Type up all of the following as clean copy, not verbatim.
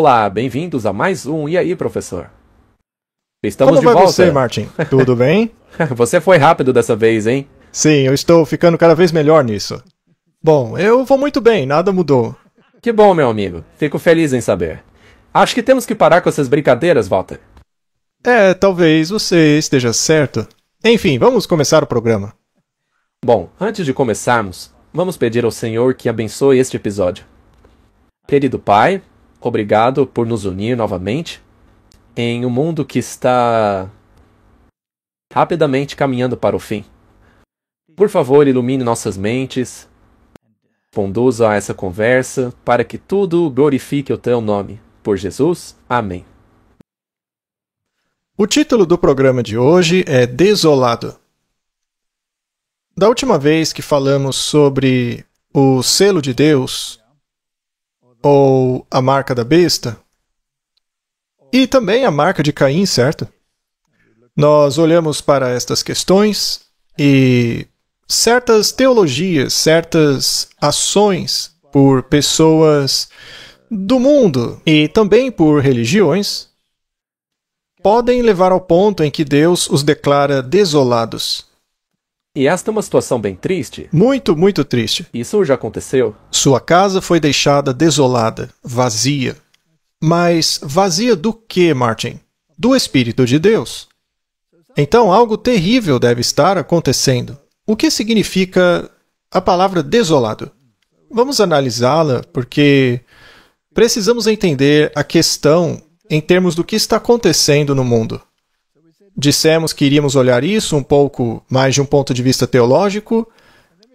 Olá, bem-vindos a mais um E aí, professor? Estamos Como de vai volta. você, Martin? Tudo bem? Você foi rápido dessa vez, hein? Sim, eu estou ficando cada vez melhor nisso. Bom, eu vou muito bem, nada mudou. Que bom, meu amigo. Fico feliz em saber. Acho que temos que parar com essas brincadeiras, Walter. Talvez você esteja certo. Enfim, vamos começar o programa. Bom, antes de começarmos, vamos pedir ao Senhor que abençoe este episódio. Querido Pai, obrigado por nos unir novamente em um mundo que está rapidamente caminhando para o fim. Por favor, ilumine nossas mentes, conduza a essa conversa para que tudo glorifique o teu nome. Por Jesus, amém. O título do programa de hoje é Desolado. Da última vez que falamos sobre o selo de Deus, ou a marca da besta, e também a marca de Caim, certo? Nós olhamos para estas questões e certas teologias, certas ações por pessoas do mundo e também por religiões podem levar ao ponto em que Deus os declara desolados. E esta é uma situação bem triste. Muito, muito triste. Isso já aconteceu? Sua casa foi deixada desolada, vazia. Mas vazia do quê, Martin? Do Espírito de Deus. Então algo terrível deve estar acontecendo. O que significa a palavra desolado? Vamos analisá-la porque precisamos entender a questão em termos do que está acontecendo no mundo. Dissemos que iríamos olhar isso um pouco mais de um ponto de vista teológico,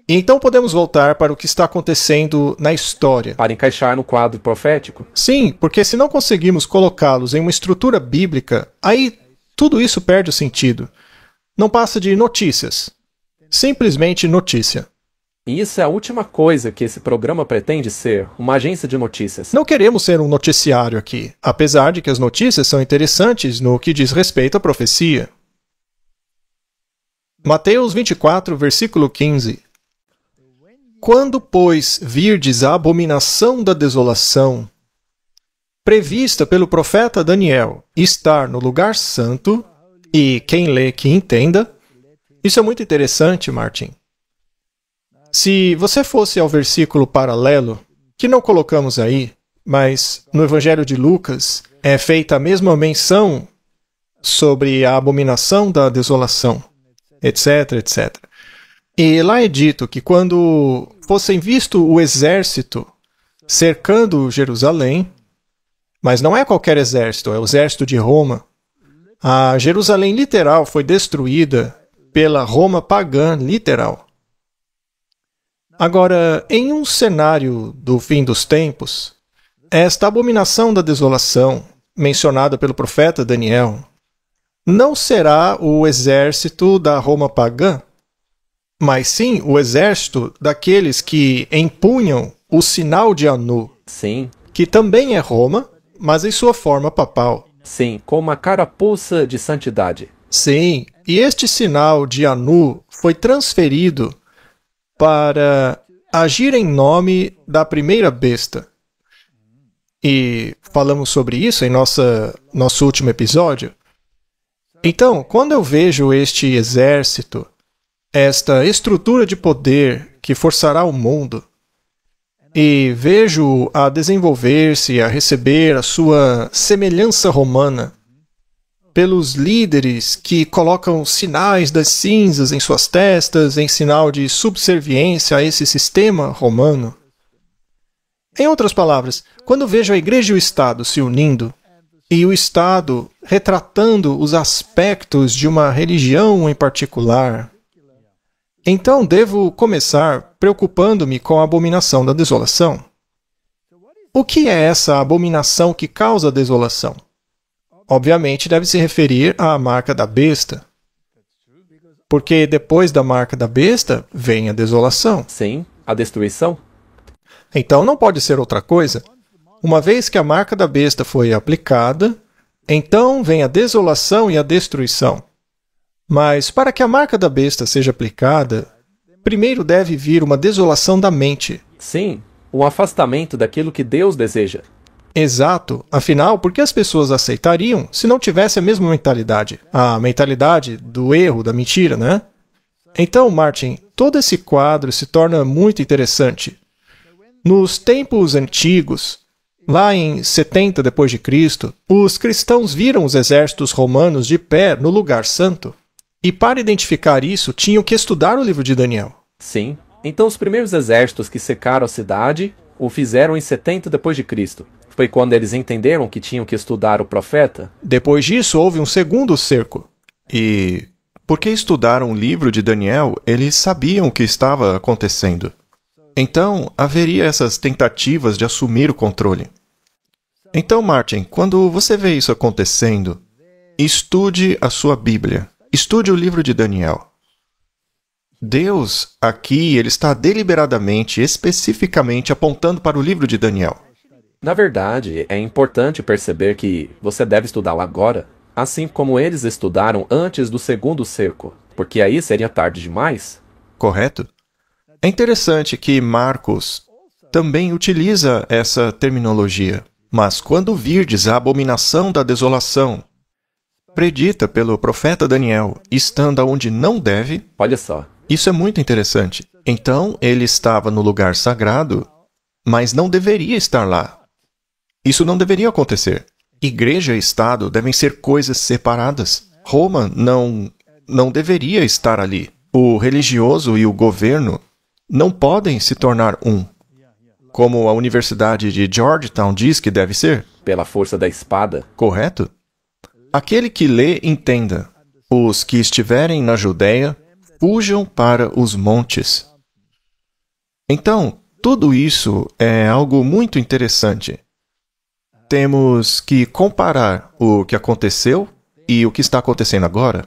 e então podemos voltar para o que está acontecendo na história. Para encaixar no quadro profético? Sim, porque se não conseguimos colocá-los em uma estrutura bíblica, aí tudo isso perde o sentido. Não passa de notícias. Simplesmente notícia. E isso é a última coisa que esse programa pretende ser, uma agência de notícias. Não queremos ser um noticiário aqui, apesar de que as notícias são interessantes no que diz respeito à profecia. Mateus 24, versículo 15. Quando, pois, virdes a abominação da desolação, prevista pelo profeta Daniel, estar no lugar santo, e quem lê que entenda, isso é muito interessante, Martin. Se você fosse ao versículo paralelo, que não colocamos aí, mas no Evangelho de Lucas é feita a mesma menção sobre a abominação da desolação, etc, etc. E lá é dito que quando fossem visto o exército cercando Jerusalém, mas não é qualquer exército, é o exército de Roma, a Jerusalém literal foi destruída pela Roma pagã literal. Agora, em um cenário do fim dos tempos, esta abominação da desolação, mencionada pelo profeta Daniel, não será o exército da Roma pagã, mas sim o exército daqueles que empunham o sinal de Anu, Sim, que também é Roma, mas em sua forma papal. sim, com uma carapuça de santidade. Sim, e este sinal de Anu foi transferido para agir em nome da primeira besta. E falamos sobre isso em nosso último episódio. Então, quando eu vejo este exército, esta estrutura de poder que forçará o mundo, e vejo a desenvolver-se, a receber a sua semelhança romana, pelos líderes que colocam sinais das cinzas em suas testas em sinal de subserviência a esse sistema romano. Em outras palavras, quando vejo a Igreja e o Estado se unindo, e o Estado retratando os aspectos de uma religião em particular, então devo começar preocupando-me com a abominação da desolação. O que é essa abominação que causa a desolação? Obviamente deve se referir à marca da besta. Porque depois da marca da besta vem a desolação. Sim, a destruição. Então não pode ser outra coisa. Uma vez que a marca da besta foi aplicada, então vem a desolação e a destruição. Mas para que a marca da besta seja aplicada, primeiro deve vir uma desolação da mente. Sim, um afastamento daquilo que Deus deseja. Exato. Afinal, por que as pessoas aceitariam se não tivesse a mesma mentalidade? A mentalidade do erro, da mentira, né? Então, Martin, todo esse quadro se torna muito interessante. Nos tempos antigos, lá em 70 depois de Cristo, os cristãos viram os exércitos romanos de pé no lugar santo. E para identificar isso, tinham que estudar o livro de Daniel. Sim. Então os primeiros exércitos que cercaram a cidade o fizeram em 70 depois de Cristo. Foi quando eles entenderam que tinham que estudar o profeta? Depois disso, houve um segundo cerco. E porque estudaram o livro de Daniel, eles sabiam o que estava acontecendo. Então, haveria essas tentativas de assumir o controle. Então, Martin, quando você vê isso acontecendo, estude a sua Bíblia. Estude o livro de Daniel. Deus, aqui, ele está deliberadamente, especificamente apontando para o livro de Daniel. Na verdade, é importante perceber que você deve estudá-lo agora, assim como eles estudaram antes do segundo cerco, porque aí seria tarde demais. Correto? É interessante que Marcos também utiliza essa terminologia. Mas quando virdes a abominação da desolação, predita pelo profeta Daniel, estando onde não deve, Olha só. isso é muito interessante. Então, ele estava no lugar sagrado, mas não deveria estar lá. Isso não deveria acontecer. Igreja e Estado devem ser coisas separadas. Roma não deveria estar ali. O religioso e o governo não podem se tornar um, como a Universidade de Georgetown diz que deve ser. Pela força da espada. Correto? Aquele que lê, entenda. Os que estiverem na Judéia, fujam para os montes. Então, tudo isso é algo muito interessante. Temos que comparar o que aconteceu e o que está acontecendo agora.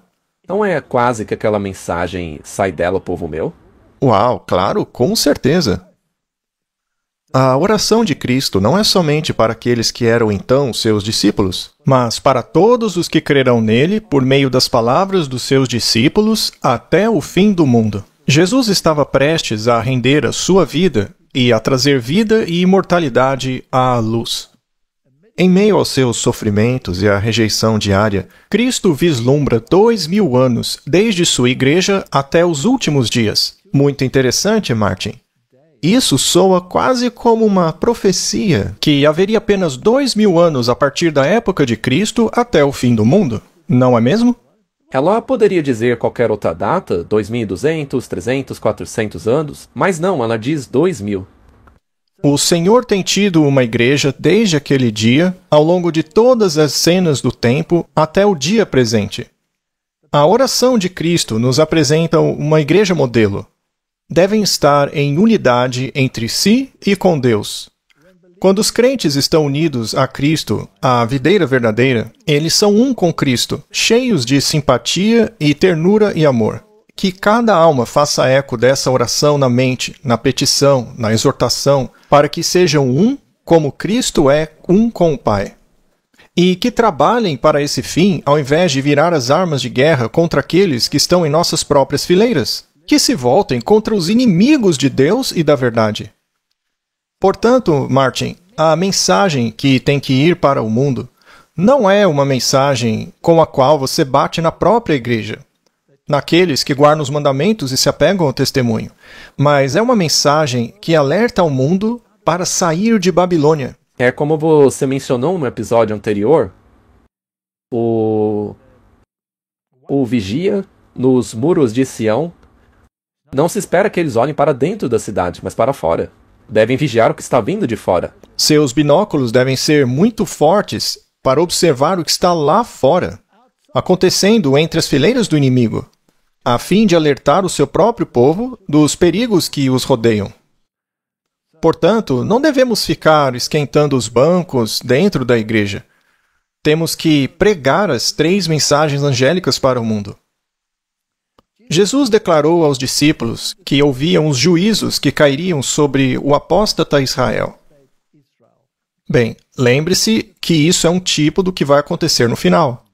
Não é quase que aquela mensagem, sai dela, povo meu? Uau, claro, com certeza. A oração de Cristo não é somente para aqueles que eram então seus discípulos, Mas para todos os que crerão nele, por meio das palavras dos seus discípulos, até o fim do mundo. Jesus estava prestes a render a sua vida e a trazer vida e imortalidade à luz. em meio aos seus sofrimentos e à rejeição diária. Cristo vislumbra 2000 anos, desde sua igreja até os últimos dias. Muito interessante, Martin. Isso soa quase como uma profecia. Que haveria apenas 2000 anos a partir da época de Cristo até o fim do mundo. Não é mesmo? Ela poderia dizer qualquer outra data, 2200, 300, 400 anos, mas não, ela diz 2000. O Senhor tem tido uma igreja desde aquele dia, ao longo de todas as cenas do tempo, até o dia presente. A oração de Cristo nos apresenta uma igreja modelo. Devem estar em unidade entre si e com Deus. Quando os crentes estão unidos a Cristo, a videira verdadeira, eles são um com Cristo, cheios de simpatia e ternura e amor. Que cada alma faça eco dessa oração na mente, na petição, na exortação, para que sejam um, como Cristo é um com o Pai. E que trabalhem para esse fim, ao invés de virar as armas de guerra contra aqueles que estão em nossas próprias fileiras. Que se voltem contra os inimigos de Deus e da verdade. Portanto, Martin, a mensagem que tem que ir para o mundo não é uma mensagem com a qual você bate na própria igreja, naqueles que guardam os mandamentos e se apegam ao testemunho, mas é uma mensagem que alerta ao mundo para sair de Babilônia. É como você mencionou no episódio anterior, o vigia nos muros de Sião. Não se espera que eles olhem para dentro da cidade, mas para fora. Devem vigiar o que está vindo de fora. Seus binóculos devem ser muito fortes para observar o que está lá fora, acontecendo entre as fileiras do inimigo, a fim de alertar o seu próprio povo dos perigos que os rodeiam. Portanto, não devemos ficar esquentando os bancos dentro da igreja. Temos que pregar as 3 mensagens angélicas para o mundo. Jesus declarou aos discípulos que ouviam os juízos que cairiam sobre o apóstata Israel. Bem, lembre-se que isso é um tipo do que vai acontecer no final.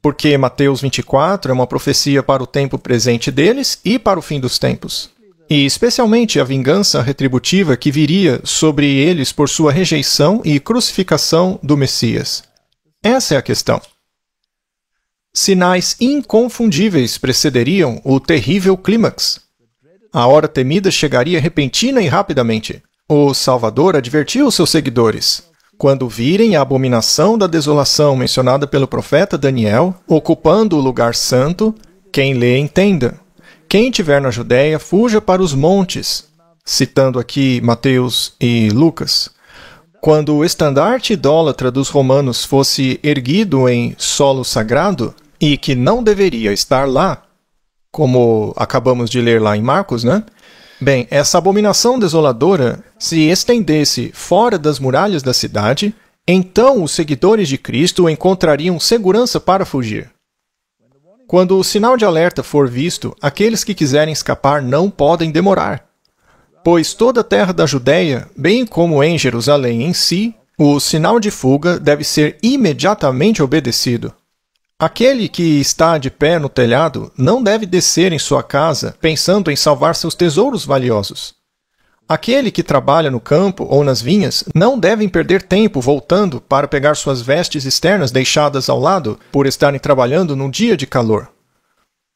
Porque Mateus 24 é uma profecia para o tempo presente deles e para o fim dos tempos. e especialmente a vingança retributiva que viria sobre eles por sua rejeição e crucificação do Messias. Essa é a questão. Sinais inconfundíveis precederiam o terrível clímax. A hora temida chegaria repentina e rapidamente. O Salvador advertiu seus seguidores: quando virem a abominação da desolação mencionada pelo profeta Daniel, ocupando o lugar santo, quem lê entenda. Quem estiver na Judéia, fuja para os montes. Citando aqui Mateus e Lucas. Quando o estandarte idólatra dos romanos fosse erguido em solo sagrado, e que não deveria estar lá, como acabamos de ler lá em Marcos, né? Bem, essa abominação desoladora se estendesse fora das muralhas da cidade, então os seguidores de Cristo encontrariam segurança para fugir. Quando o sinal de alerta for visto, aqueles que quiserem escapar não podem demorar, pois toda a terra da Judéia, bem como em Jerusalém em si, o sinal de fuga deve ser imediatamente obedecido. Aquele que está de pé no telhado não deve descer em sua casa pensando em salvar seus tesouros valiosos. Aquele que trabalha no campo ou nas vinhas não deve perder tempo voltando para pegar suas vestes externas deixadas ao lado por estarem trabalhando num dia de calor.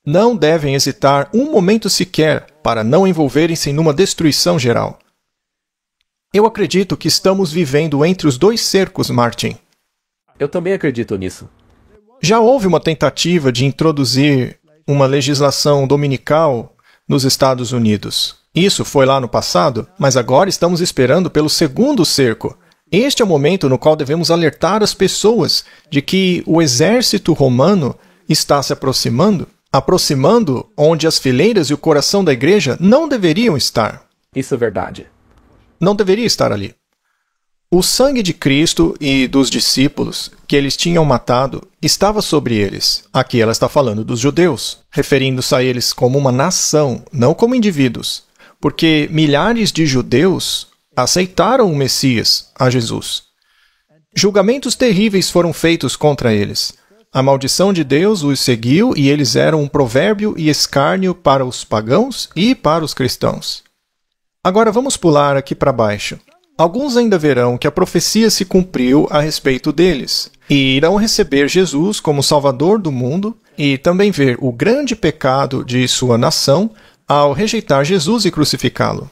Não devem hesitar um momento sequer para não envolverem-se numa destruição geral. Eu acredito que estamos vivendo entre os dois cercos, Martin. Eu também acredito nisso. Já houve uma tentativa de introduzir uma legislação dominical nos Estados Unidos. Isso foi lá no passado, mas agora estamos esperando pelo segundo cerco. Este é o momento no qual devemos alertar as pessoas de que o exército romano está se aproximando onde as fileiras e o coração da igreja não deveriam estar. Isso é verdade. Não deveria estar ali. O sangue de Cristo e dos discípulos que eles tinham matado estava sobre eles. Aqui ela está falando dos judeus, referindo-se a eles como uma nação, não como indivíduos, porque milhares de judeus aceitaram o Messias, a Jesus. Julgamentos terríveis foram feitos contra eles. A maldição de Deus os seguiu e eles eram um provérbio e escárnio para os pagãos e para os cristãos. Agora vamos pular aqui para baixo. Alguns ainda verão que a profecia se cumpriu a respeito deles, e irão receber Jesus como Salvador do mundo, e também ver o grande pecado de sua nação ao rejeitar Jesus e crucificá-lo.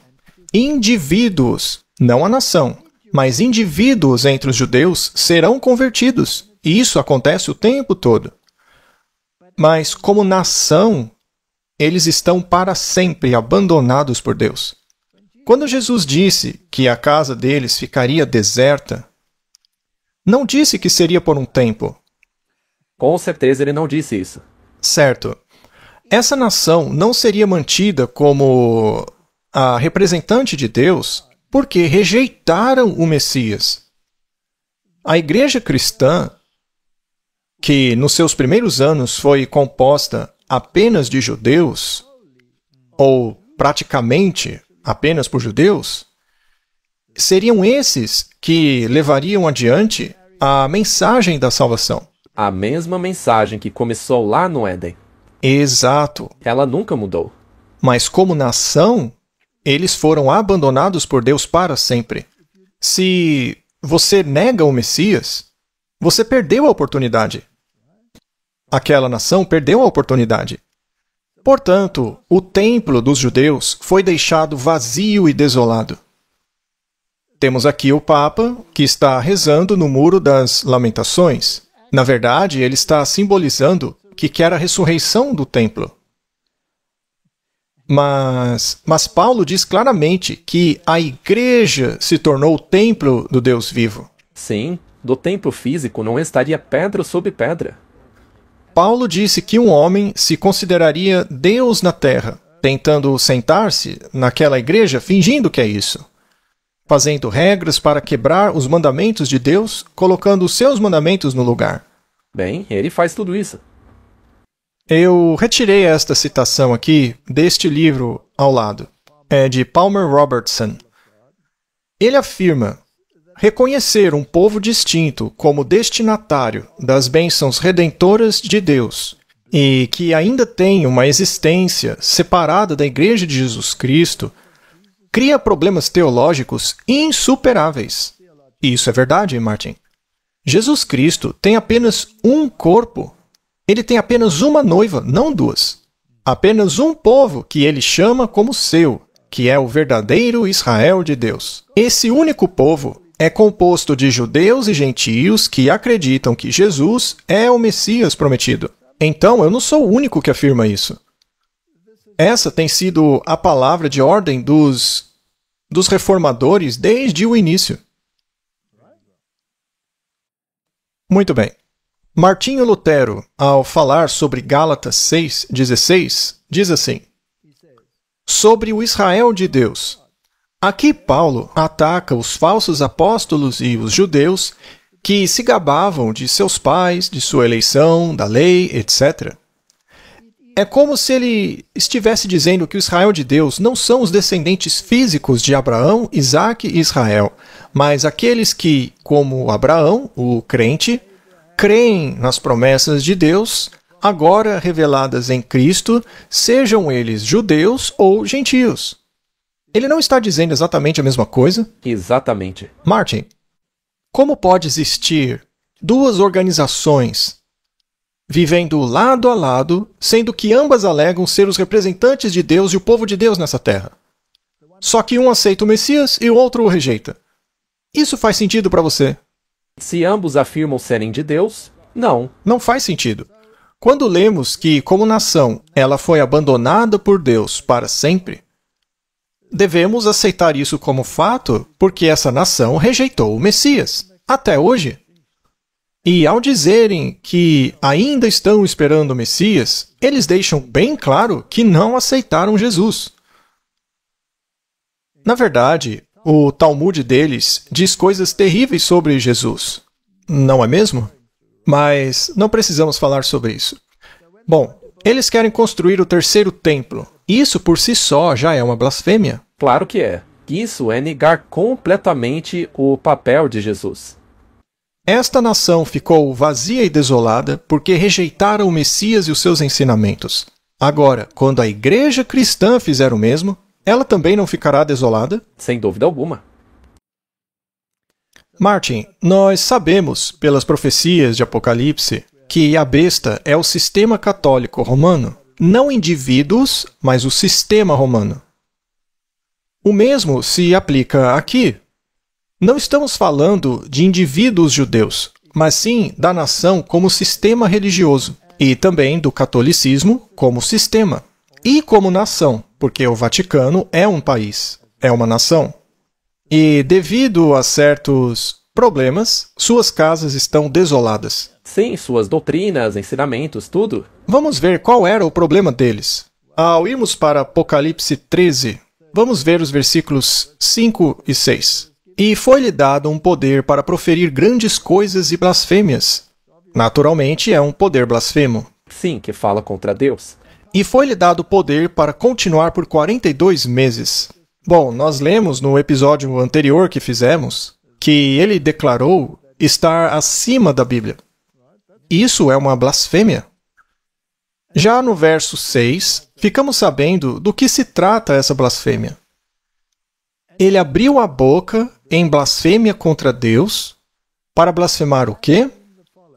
Indivíduos, não a nação, mas indivíduos entre os judeus serão convertidos, e isso acontece o tempo todo. Mas como nação, eles estão para sempre abandonados por Deus. Quando Jesus disse que a casa deles ficaria deserta, não disse que seria por um tempo. Com certeza ele não disse isso. Certo. Essa nação não seria mantida como a representante de Deus porque rejeitaram o Messias. A igreja cristã, que nos seus primeiros anos foi composta apenas de judeus, ou praticamente apenas por judeus, seriam esses que levariam adiante a mensagem da salvação. A mesma mensagem que começou lá no Éden. Exato. Ela nunca mudou. Mas como nação, eles foram abandonados por Deus para sempre. Se você nega o Messias, você perdeu a oportunidade. Aquela nação perdeu a oportunidade. Portanto, o templo dos judeus foi deixado vazio e desolado. Temos aqui o Papa, que está rezando no Muro das Lamentações. Na verdade, ele está simbolizando que quer a ressurreição do templo. Mas Paulo diz claramente que a igreja se tornou o templo do Deus vivo. Sim, do templo físico não estaria pedra sobre pedra. Paulo disse que um homem se consideraria Deus na terra, tentando sentar-se naquela igreja fingindo que é isso, fazendo regras para quebrar os mandamentos de Deus, colocando os seus mandamentos no lugar. Bem, ele faz tudo isso. Eu retirei esta citação aqui deste livro ao lado. É de Palmer Robertson. Ele afirma: reconhecer um povo distinto como destinatário das bênçãos redentoras de Deus e que ainda tem uma existência separada da Igreja de Jesus Cristo, cria problemas teológicos insuperáveis. E isso é verdade, Martin. Jesus Cristo tem apenas um corpo. Ele tem apenas uma noiva, não duas. Apenas um povo que ele chama como seu, que é o verdadeiro Israel de Deus. Esse único povo é composto de judeus e gentios que acreditam que Jesus é o Messias prometido. Então, eu não sou o único que afirma isso. Essa tem sido a palavra de ordem dos reformadores desde o início. Muito bem. Martinho Lutero, ao falar sobre Gálatas 6:16, diz assim: sobre o Israel de Deus. Aqui Paulo ataca os falsos apóstolos e os judeus que se gabavam de seus pais, de sua eleição, da lei, etc. É como se ele estivesse dizendo que o Israel de Deus não são os descendentes físicos de Abraão, Isaque e Israel, mas aqueles que, como Abraão, o crente, creem nas promessas de Deus, agora reveladas em Cristo, sejam eles judeus ou gentios. Ele não está dizendo exatamente a mesma coisa? Exatamente. Martin, como pode existir duas organizações vivendo lado a lado, sendo que ambas alegam ser os representantes de Deus e o povo de Deus nessa terra? Só que um aceita o Messias e o outro o rejeita. Isso faz sentido para você? Se ambos afirmam serem de Deus, não. Não faz sentido. Quando lemos que, como nação, ela foi abandonada por Deus para sempre, devemos aceitar isso como fato porque essa nação rejeitou o Messias, até hoje. E ao dizerem que ainda estão esperando o Messias, eles deixam bem claro que não aceitaram Jesus. Na verdade, o Talmud deles diz coisas terríveis sobre Jesus. Não é mesmo? Mas não precisamos falar sobre isso. Bom, eles querem construir o terceiro templo. Isso por si só já é uma blasfêmia. Claro que é. Isso é negar completamente o papel de Jesus. Esta nação ficou vazia e desolada porque rejeitaram o Messias e os seus ensinamentos. Agora, quando a igreja cristã fizer o mesmo, ela também não ficará desolada? Sem dúvida alguma. Martin, nós sabemos, pelas profecias de Apocalipse, que a besta é o sistema católico romano. Não indivíduos, mas o sistema romano. O mesmo se aplica aqui. Não estamos falando de indivíduos judeus, mas sim da nação como sistema religioso, e também do catolicismo como sistema, e como nação, porque o Vaticano é um país, é uma nação. E devido a certos problemas, suas casas estão desoladas. Sim, suas doutrinas, ensinamentos, tudo. Vamos ver qual era o problema deles. Ao irmos para Apocalipse 13, vamos ver os versículos 5 e 6. E foi-lhe dado um poder para proferir grandes coisas e blasfêmias. Naturalmente, é um poder blasfemo. Sim, que fala contra Deus. E foi-lhe dado poder para continuar por 42 meses. Bom, nós lemos no episódio anterior que fizemos que ele declarou estar acima da Bíblia. Isso é uma blasfêmia. Já no verso 6, ficamos sabendo do que se trata essa blasfêmia. Ele abriu a boca em blasfêmia contra Deus para blasfemar o quê?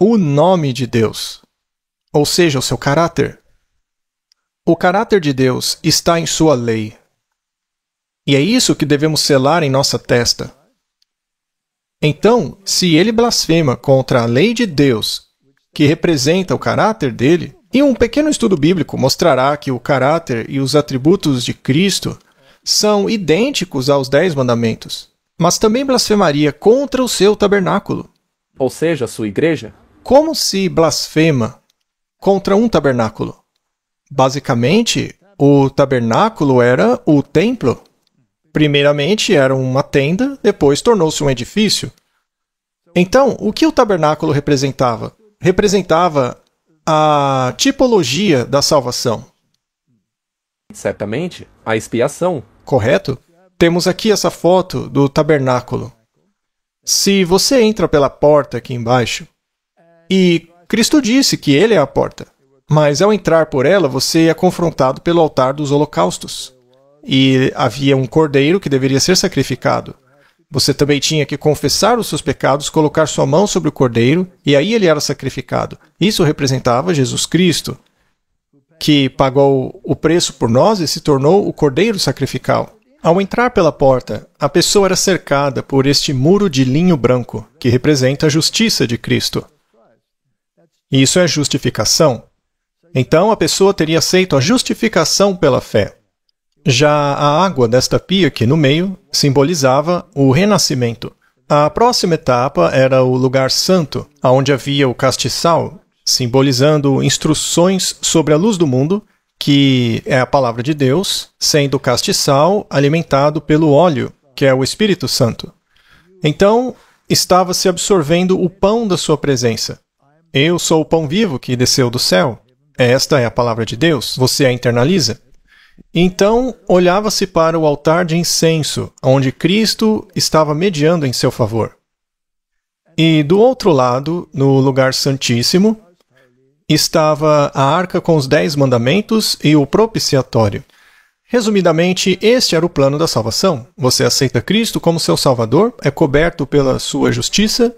O nome de Deus, ou seja, o seu caráter. O caráter de Deus está em sua lei. E é isso que devemos selar em nossa testa. Então, se ele blasfema contra a lei de Deus, que representa o caráter dele, e um pequeno estudo bíblico mostrará que o caráter e os atributos de Cristo são idênticos aos 10 mandamentos, mas também blasfemaria contra o seu tabernáculo. Ou seja, a sua igreja. Como se blasfema contra um tabernáculo? Basicamente, o tabernáculo era o templo. Primeiramente era uma tenda, depois tornou-se um edifício. Então, o que o tabernáculo representava? Representava a tipologia da salvação. Certamente, a expiação. Correto? Temos aqui essa foto do tabernáculo. Se você entra pela porta aqui embaixo, e Cristo disse que ele é a porta, Mas ao entrar por ela, você é confrontado pelo altar dos holocaustos. E havia um cordeiro que deveria ser sacrificado. Você também tinha que confessar os seus pecados, colocar sua mão sobre o cordeiro, e aí ele era sacrificado. Isso representava Jesus Cristo, que pagou o preço por nós e se tornou o cordeiro sacrificial. Ao entrar pela porta, a pessoa era cercada por este muro de linho branco, que representa a justiça de Cristo. Isso é justificação. Então, a pessoa teria aceito a justificação pela fé. Já a água desta pia aqui no meio simbolizava o renascimento. A próxima etapa era o lugar santo, onde havia o castiçal, simbolizando instruções sobre a luz do mundo, que é a palavra de Deus, sendo o castiçal alimentado pelo óleo, que é o Espírito Santo. Então, estava se absorvendo o pão da sua presença. Eu sou o pão vivo que desceu do céu. Esta é a palavra de Deus. Você a internaliza? Então, olhava-se para o altar de incenso, onde Cristo estava mediando em seu favor. E do outro lado, no lugar santíssimo, estava a arca com os 10 mandamentos e o propiciatório. Resumidamente, este era o plano da salvação. Você aceita Cristo como seu Salvador, é coberto pela sua justiça,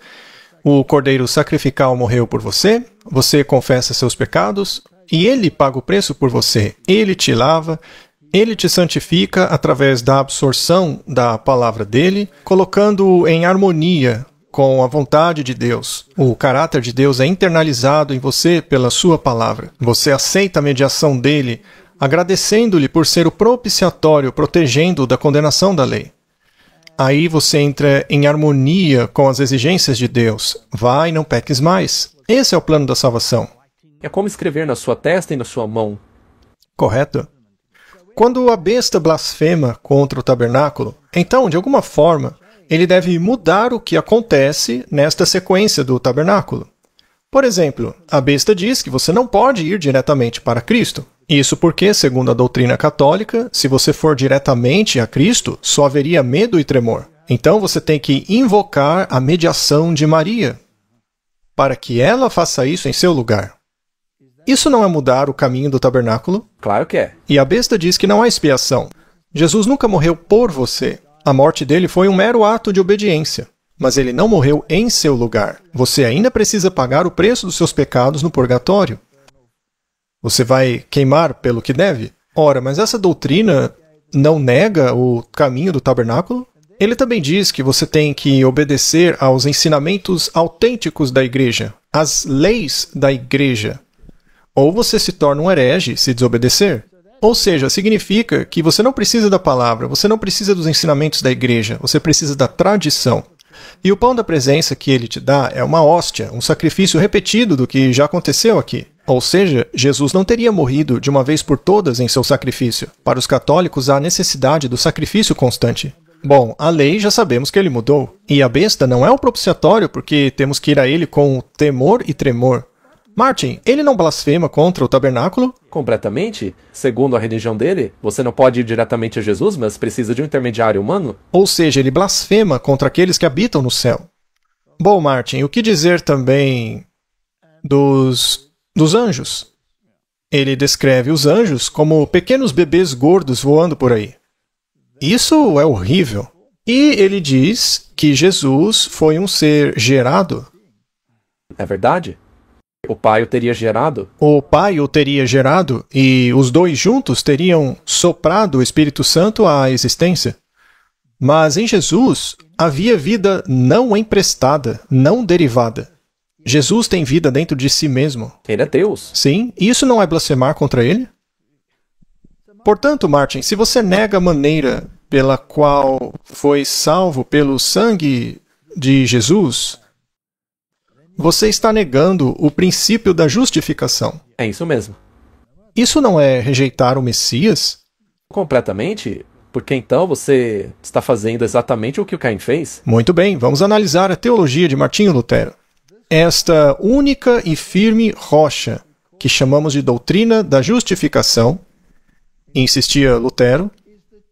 o cordeiro sacrificial morreu por você, você confessa seus pecados, e ele paga o preço por você. Ele te lava, ele te santifica através da absorção da palavra dele, colocando-o em harmonia com a vontade de Deus. O caráter de Deus é internalizado em você pela sua palavra. Você aceita a mediação dele, agradecendo-lhe por ser o propiciatório, protegendo-o da condenação da lei. Aí você entra em harmonia com as exigências de Deus. Vai, não peques mais. Esse é o plano da salvação. É como escrever na sua testa e na sua mão. Correto? Quando a besta blasfema contra o tabernáculo, então, de alguma forma, ele deve mudar o que acontece nesta sequência do tabernáculo. Por exemplo, a besta diz que você não pode ir diretamente para Cristo. Isso porque, segundo a doutrina católica, se você for diretamente a Cristo, só haveria medo e tremor. Então você tem que invocar a mediação de Maria, para que ela faça isso em seu lugar. Isso não é mudar o caminho do tabernáculo? Claro que é. E a besta diz que não há expiação. Jesus nunca morreu por você. A morte dele foi um mero ato de obediência. Mas ele não morreu em seu lugar. Você ainda precisa pagar o preço dos seus pecados no purgatório. Você vai queimar pelo que deve? Ora, mas essa doutrina não nega o caminho do tabernáculo? Ele também diz que você tem que obedecer aos ensinamentos autênticos da igreja, às leis da igreja. Ou você se torna um herege se desobedecer. Ou seja, significa que você não precisa da palavra, você não precisa dos ensinamentos da igreja, você precisa da tradição. E o pão da presença que ele te dá é uma hóstia, um sacrifício repetido do que já aconteceu aqui. Ou seja, Jesus não teria morrido de uma vez por todas em seu sacrifício. Para os católicos, há necessidade do sacrifício constante. Bom, a lei já sabemos que ele mudou. E a besta não é o propiciatório porque temos que ir a ele com temor e tremor. Martin, ele não blasfema contra o tabernáculo? Completamente? Segundo a religião dele, você não pode ir diretamente a Jesus, mas precisa de um intermediário humano? Ou seja, ele blasfema contra aqueles que habitam no céu. Bom, Martin, o que dizer também dos anjos? Ele descreve os anjos como pequenos bebês gordos voando por aí. Isso é horrível. E ele diz que Jesus foi um ser gerado. É verdade? O Pai o teria gerado? O Pai o teria gerado e os dois juntos teriam soprado o Espírito Santo à existência. Mas em Jesus havia vida não emprestada, não derivada. Jesus tem vida dentro de si mesmo. Ele é Deus. Sim, e isso não é blasfemar contra ele? Portanto, Martin, se você nega a maneira pela qual foi salvo pelo sangue de Jesus, você está negando o princípio da justificação. É isso mesmo. Isso não é rejeitar o Messias? Completamente? Porque então você está fazendo exatamente o que o Caim fez? Muito bem, vamos analisar a teologia de Martinho Lutero. Esta única e firme rocha, que chamamos de doutrina da justificação, insistia Lutero,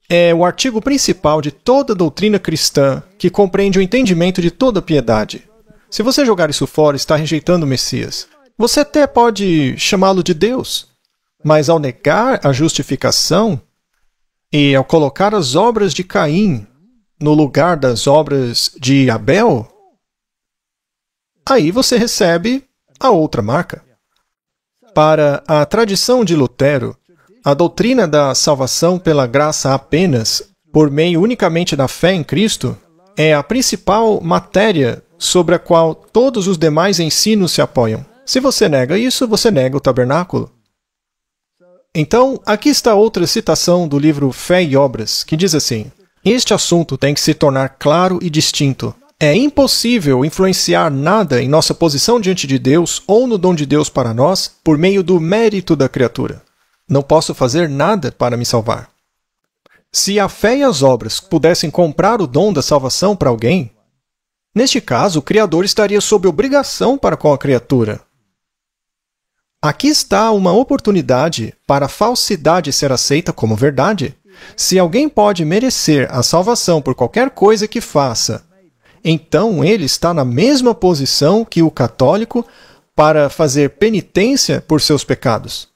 é o artigo principal de toda doutrina cristã que compreende o entendimento de toda piedade. Se você jogar isso fora, está rejeitando o Messias. Você até pode chamá-lo de Deus, mas ao negar a justificação e ao colocar as obras de Caim no lugar das obras de Abel, aí você recebe a outra marca. Para a tradição de Lutero, a doutrina da salvação pela graça apenas, por meio unicamente da fé em Cristo, é a principal matéria sobre a qual todos os demais ensinos se apoiam. Se você nega isso, você nega o tabernáculo. Então, aqui está outra citação do livro Fé e Obras, que diz assim: este assunto tem que se tornar claro e distinto. É impossível influenciar nada em nossa posição diante de Deus ou no dom de Deus para nós por meio do mérito da criatura. Não posso fazer nada para me salvar. Se a fé e as obras pudessem comprar o dom da salvação para alguém, neste caso, o Criador estaria sob obrigação para com a criatura. Aqui está uma oportunidade para a falsidade ser aceita como verdade. Se alguém pode merecer a salvação por qualquer coisa que faça, então ele está na mesma posição que o católico para fazer penitência por seus pecados.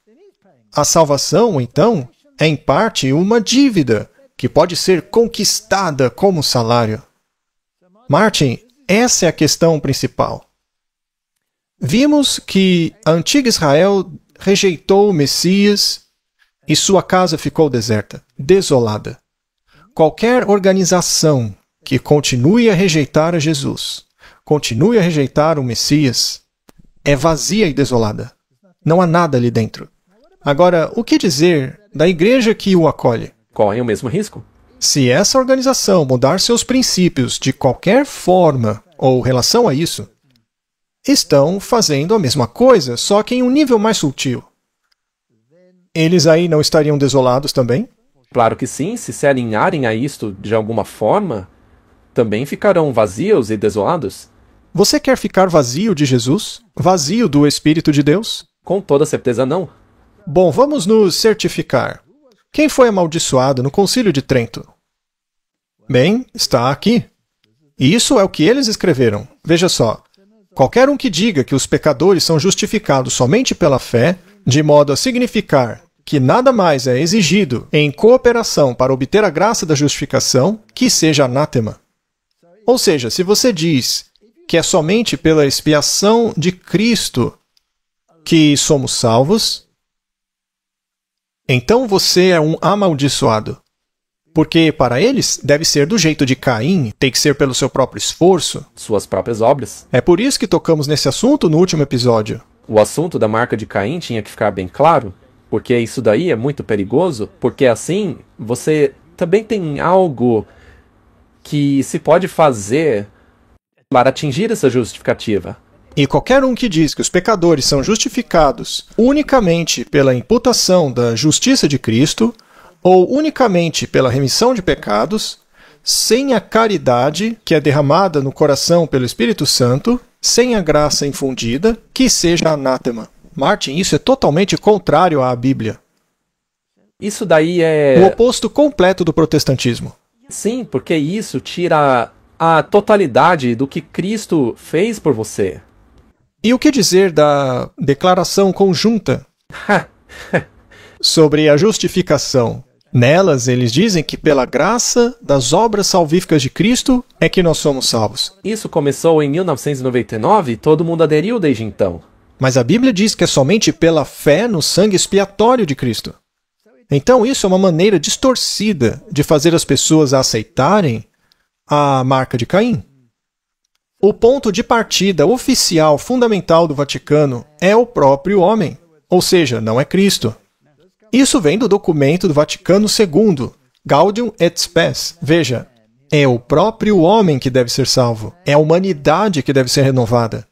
A salvação, então, é em parte uma dívida que pode ser conquistada como salário. Martin, essa é a questão principal. Vimos que a antiga Israel rejeitou o Messias e sua casa ficou deserta, desolada. Qualquer organização que continue a rejeitar a Jesus, continue a rejeitar o Messias, é vazia e desolada. Não há nada ali dentro. Agora, o que dizer da igreja que o acolhe? Correm o mesmo risco? Se essa organização mudar seus princípios de qualquer forma ou relação a isso, estão fazendo a mesma coisa, só que em um nível mais sutil. Eles aí não estariam desolados também? Claro que sim, se se alinharem a isto de alguma forma, também ficarão vazios e desolados. Você quer ficar vazio de Jesus? Vazio do Espírito de Deus? Com toda certeza não. Bom, vamos nos certificar. Quem foi amaldiçoado no Concílio de Trento? Bem, está aqui. E isso é o que eles escreveram. Veja só. Qualquer um que diga que os pecadores são justificados somente pela fé, de modo a significar que nada mais é exigido em cooperação para obter a graça da justificação, que seja anátema. Ou seja, se você diz que é somente pela expiação de Cristo que somos salvos, então você é um amaldiçoado. Porque para eles deve ser do jeito de Caim, tem que ser pelo seu próprio esforço. Suas próprias obras. É por isso que tocamos nesse assunto no último episódio. O assunto da marca de Caim tinha que ficar bem claro, porque isso daí é muito perigoso, porque assim você também tem algo que se pode fazer para atingir essa justificativa. E qualquer um que diz que os pecadores são justificados unicamente pela imputação da justiça de Cristo, ou unicamente pela remissão de pecados, sem a caridade que é derramada no coração pelo Espírito Santo, sem a graça infundida, que seja anátema. Martin, isso é totalmente contrário à Bíblia. Isso daí é... o oposto completo do protestantismo. Sim, porque isso tira a totalidade do que Cristo fez por você. E o que dizer da declaração conjunta sobre a justificação? Nelas, eles dizem que pela graça das obras salvíficas de Cristo é que nós somos salvos. Isso começou em 1999 e todo mundo aderiu desde então. Mas a Bíblia diz que é somente pela fé no sangue expiatório de Cristo. Então isso é uma maneira distorcida de fazer as pessoas aceitarem a marca de Caim. O ponto de partida oficial fundamental do Vaticano é o próprio homem, ou seja, não é Cristo. Isso vem do documento do Vaticano II, Gaudium et Spes. Veja, é o próprio homem que deve ser salvo, é a humanidade que deve ser renovada.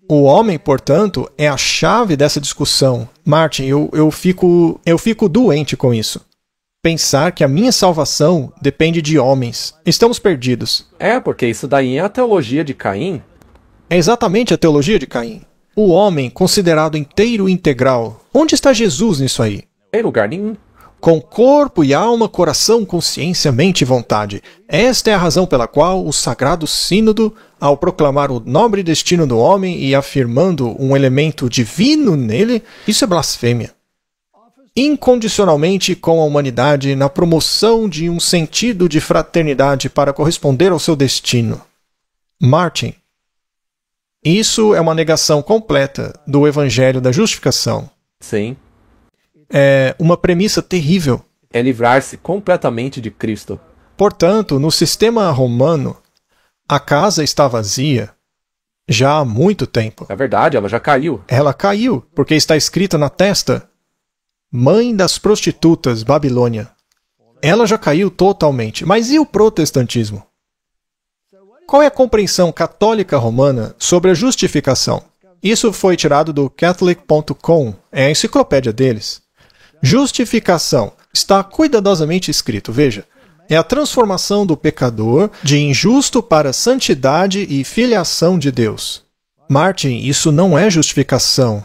O homem, portanto, é a chave dessa discussão. Martin, eu fico doente com isso. Pensar que a minha salvação depende de homens. Estamos perdidos. É, porque isso daí é a teologia de Caim. É exatamente a teologia de Caim. O homem considerado inteiro e integral. Onde está Jesus nisso aí? Em lugar nenhum. com corpo e alma, coração, consciência, mente e vontade. Esta é a razão pela qual o Sagrado Sínodo, ao proclamar o nobre destino do homem e afirmando um elemento divino nele, isso é blasfêmia. Incondicionalmente com a humanidade na promoção de um sentido de fraternidade para corresponder ao seu destino. Martin. Isso é uma negação completa do Evangelho da Justificação. Sim. É uma premissa terrível. É livrar-se completamente de Cristo. Portanto, no sistema romano, a casa está vazia já há muito tempo. É verdade, ela já caiu. Ela caiu, porque está escrita na testa: Mãe das prostitutas, Babilônia. Ela já caiu totalmente. Mas e o protestantismo? Qual é a compreensão católica romana sobre a justificação? Isso foi tirado do Catholic.com, é a enciclopédia deles. Justificação. Está cuidadosamente escrito, veja. É a transformação do pecador de injusto para santidade e filiação de Deus. Martin, isso não é justificação.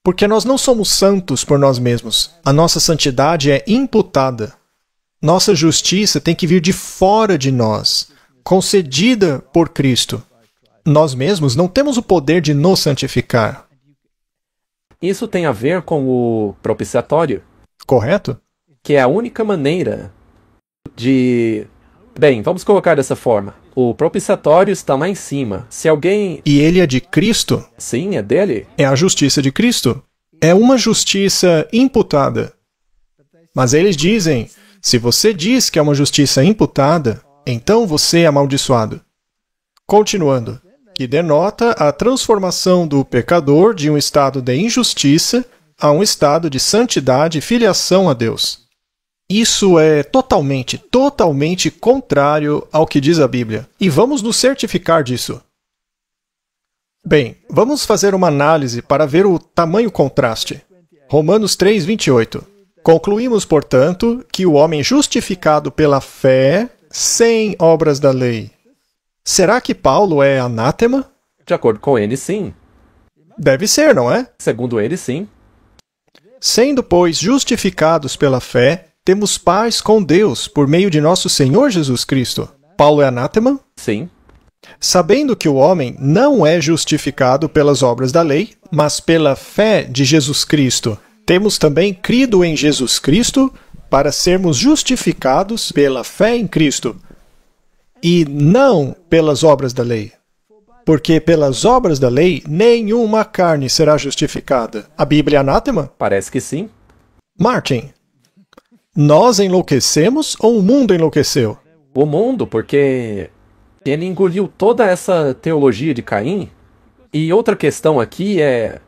Porque nós não somos santos por nós mesmos. A nossa santidade é imputada. Nossa justiça tem que vir de fora de nós, concedida por Cristo. Nós mesmos não temos o poder de nos santificar. Isso tem a ver com o propiciatório, Correto? que é a única maneira de... Bem, vamos colocar dessa forma. O propiciatório está lá em cima. Se alguém... E ele é de Cristo? Sim, é dele. É a justiça de Cristo? É uma justiça imputada. Mas eles dizem, se você diz que é uma justiça imputada, então você é amaldiçoado. Continuando, que denota a transformação do pecador de um estado de injustiça a um estado de santidade e filiação a Deus. Isso é totalmente contrário ao que diz a Bíblia. E vamos nos certificar disso. Bem, vamos fazer uma análise para ver o tamanho contraste. Romanos 3:28. Concluímos, portanto, que o homem justificado pela fé, sem obras da lei. Será que Paulo é anátema? De acordo com ele, sim. Deve ser, não é? Segundo ele, sim. Sendo, pois, justificados pela fé, temos paz com Deus por meio de nosso Senhor Jesus Cristo. Paulo é anátema? Sim. Sabendo que o homem não é justificado pelas obras da lei, mas pela fé de Jesus Cristo, temos também crido em Jesus Cristo para sermos justificados pela fé em Cristo, e não pelas obras da lei. Porque pelas obras da lei, nenhuma carne será justificada. A Bíblia é anátema? Parece que sim. Martin, nós enlouquecemos ou o mundo enlouqueceu? O mundo, porque ele engoliu toda essa teologia de Caim. E outra questão aqui é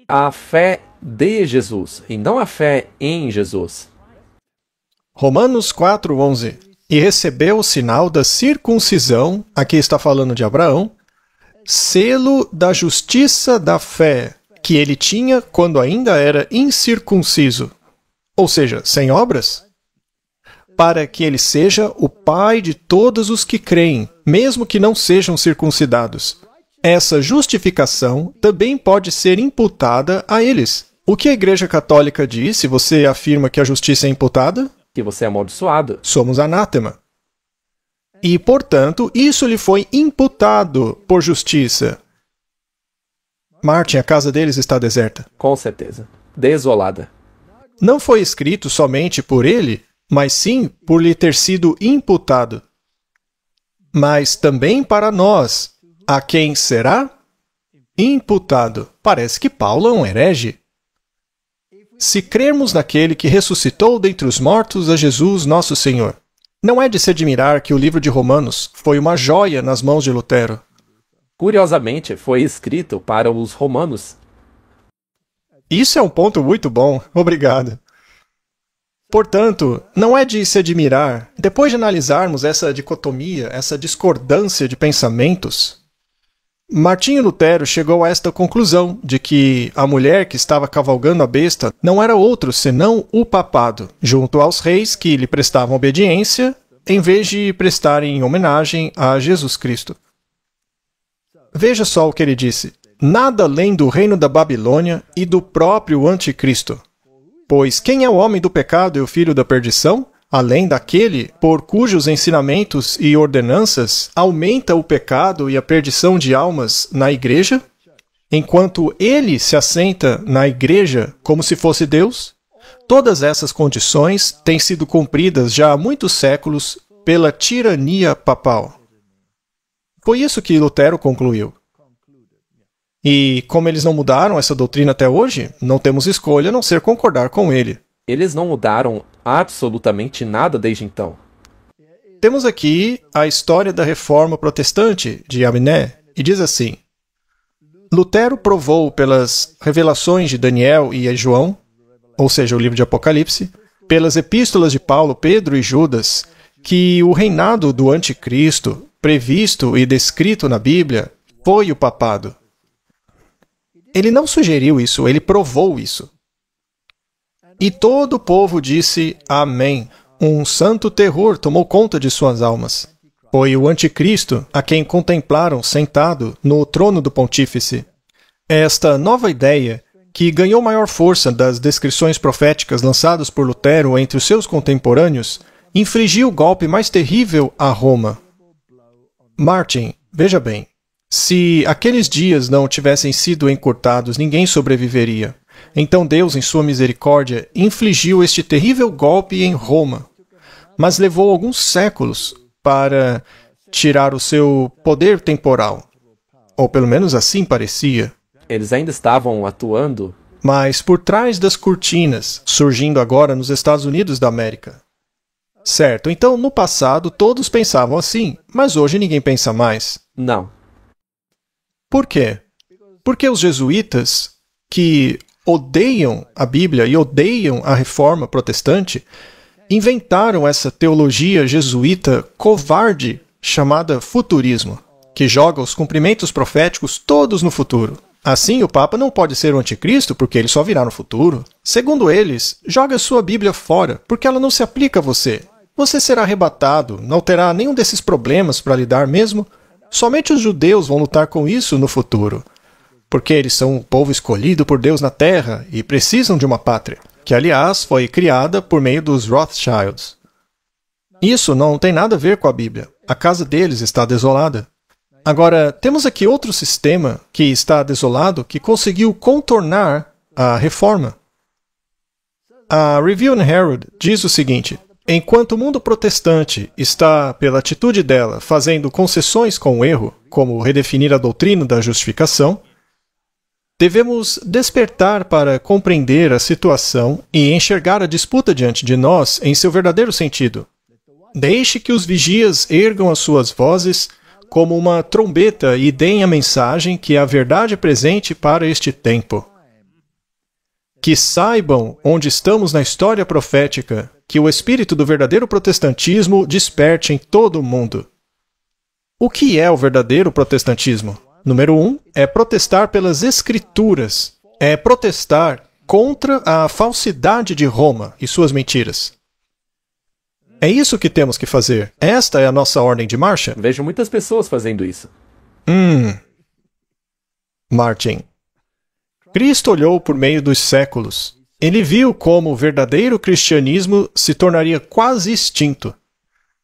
a fé de Jesus, e não a fé em Jesus. Romanos 4:11. E recebeu o sinal da circuncisão, aqui está falando de Abraão, selo da justiça da fé, que ele tinha quando ainda era incircunciso, ou seja, sem obras, para que ele seja o pai de todos os que creem, mesmo que não sejam circuncidados. Essa justificação também pode ser imputada a eles. O que a Igreja Católica diz se você afirma que a justiça é imputada? Que você é amaldiçoado. Somos anátema. E, portanto, isso lhe foi imputado por justiça. Martin, a casa deles está deserta. Com certeza. Desolada. Não foi escrito somente por ele, mas sim por lhe ter sido imputado. Mas também para nós, a quem será imputado. Parece que Paulo é um herege. Se crermos naquele que ressuscitou dentre os mortos a Jesus nosso Senhor. Não é de se admirar que o livro de Romanos foi uma joia nas mãos de Lutero. Curiosamente, foi escrito para os romanos. Isso é um ponto muito bom. Obrigado. Portanto, não é de se admirar, depois de analisarmos essa dicotomia, essa discordância de pensamentos, Martinho Lutero chegou a esta conclusão de que a mulher que estava cavalgando a besta não era outro senão o papado, junto aos reis que lhe prestavam obediência, em vez de prestarem homenagem a Jesus Cristo. Veja só o que ele disse: nada além do reino da Babilônia e do próprio Anticristo. Pois quem é o homem do pecado e o filho da perdição? Além daquele por cujos ensinamentos e ordenanças aumenta o pecado e a perdição de almas na igreja, enquanto ele se assenta na igreja como se fosse Deus? Todas essas condições têm sido cumpridas já há muitos séculos pela tirania papal. Foi isso que Lutero concluiu. E como eles não mudaram essa doutrina até hoje, não temos escolha a não ser concordar com ele. Eles não mudaram absolutamente nada desde então. Temos aqui a história da Reforma Protestante de Aminé, e diz assim: Lutero provou pelas revelações de Daniel e João, ou seja, o livro de Apocalipse, pelas epístolas de Paulo, Pedro e Judas, que o reinado do anticristo, previsto e descrito na Bíblia, foi o papado. Ele não sugeriu isso, ele provou isso. E todo o povo disse amém. Um santo terror tomou conta de suas almas. Foi o anticristo a quem contemplaram sentado no trono do pontífice. Esta nova ideia, que ganhou maior força das descrições proféticas lançadas por Lutero entre os seus contemporâneos, infligiu o golpe mais terrível a Roma. Martin, veja bem, se aqueles dias não tivessem sido encurtados, ninguém sobreviveria. Então Deus, em sua misericórdia, infligiu este terrível golpe em Roma, mas levou alguns séculos para tirar o seu poder temporal. Ou pelo menos assim parecia. Eles ainda estavam atuando. Mas por trás das cortinas, surgindo agora nos Estados Unidos da América. Certo, então no passado todos pensavam assim, mas hoje ninguém pensa mais. Não. Por quê? Porque os jesuítas, que odeiam a Bíblia e odeiam a Reforma Protestante, inventaram essa teologia jesuíta covarde chamada futurismo, que joga os cumprimentos proféticos todos no futuro. Assim, o Papa não pode ser o anticristo porque ele só virá no futuro. Segundo eles, joga sua Bíblia fora porque ela não se aplica a você. Você será arrebatado, não terá nenhum desses problemas para lidar mesmo. Somente os judeus vão lutar com isso no futuro, porque eles são um povo escolhido por Deus na terra e precisam de uma pátria, que aliás foi criada por meio dos Rothschilds. Isso não tem nada a ver com a Bíblia. A casa deles está desolada. Agora, temos aqui outro sistema que está desolado que conseguiu contornar a reforma. A Review and Herald diz o seguinte: enquanto o mundo protestante está, pela atitude dela, fazendo concessões com o erro, como redefinir a doutrina da justificação, devemos despertar para compreender a situação e enxergar a disputa diante de nós em seu verdadeiro sentido. Deixe que os vigias ergam as suas vozes como uma trombeta e deem a mensagem que é a verdade presente para este tempo. Que saibam onde estamos na história profética, que o espírito do verdadeiro protestantismo desperte em todo o mundo. O que é o verdadeiro protestantismo? Número 1 é protestar pelas Escrituras. É protestar contra a falsidade de Roma e suas mentiras. É isso que temos que fazer. Esta é a nossa ordem de marcha. Vejo muitas pessoas fazendo isso. Martin. Cristo olhou por meio dos séculos. Ele viu como o verdadeiro cristianismo se tornaria quase extinto,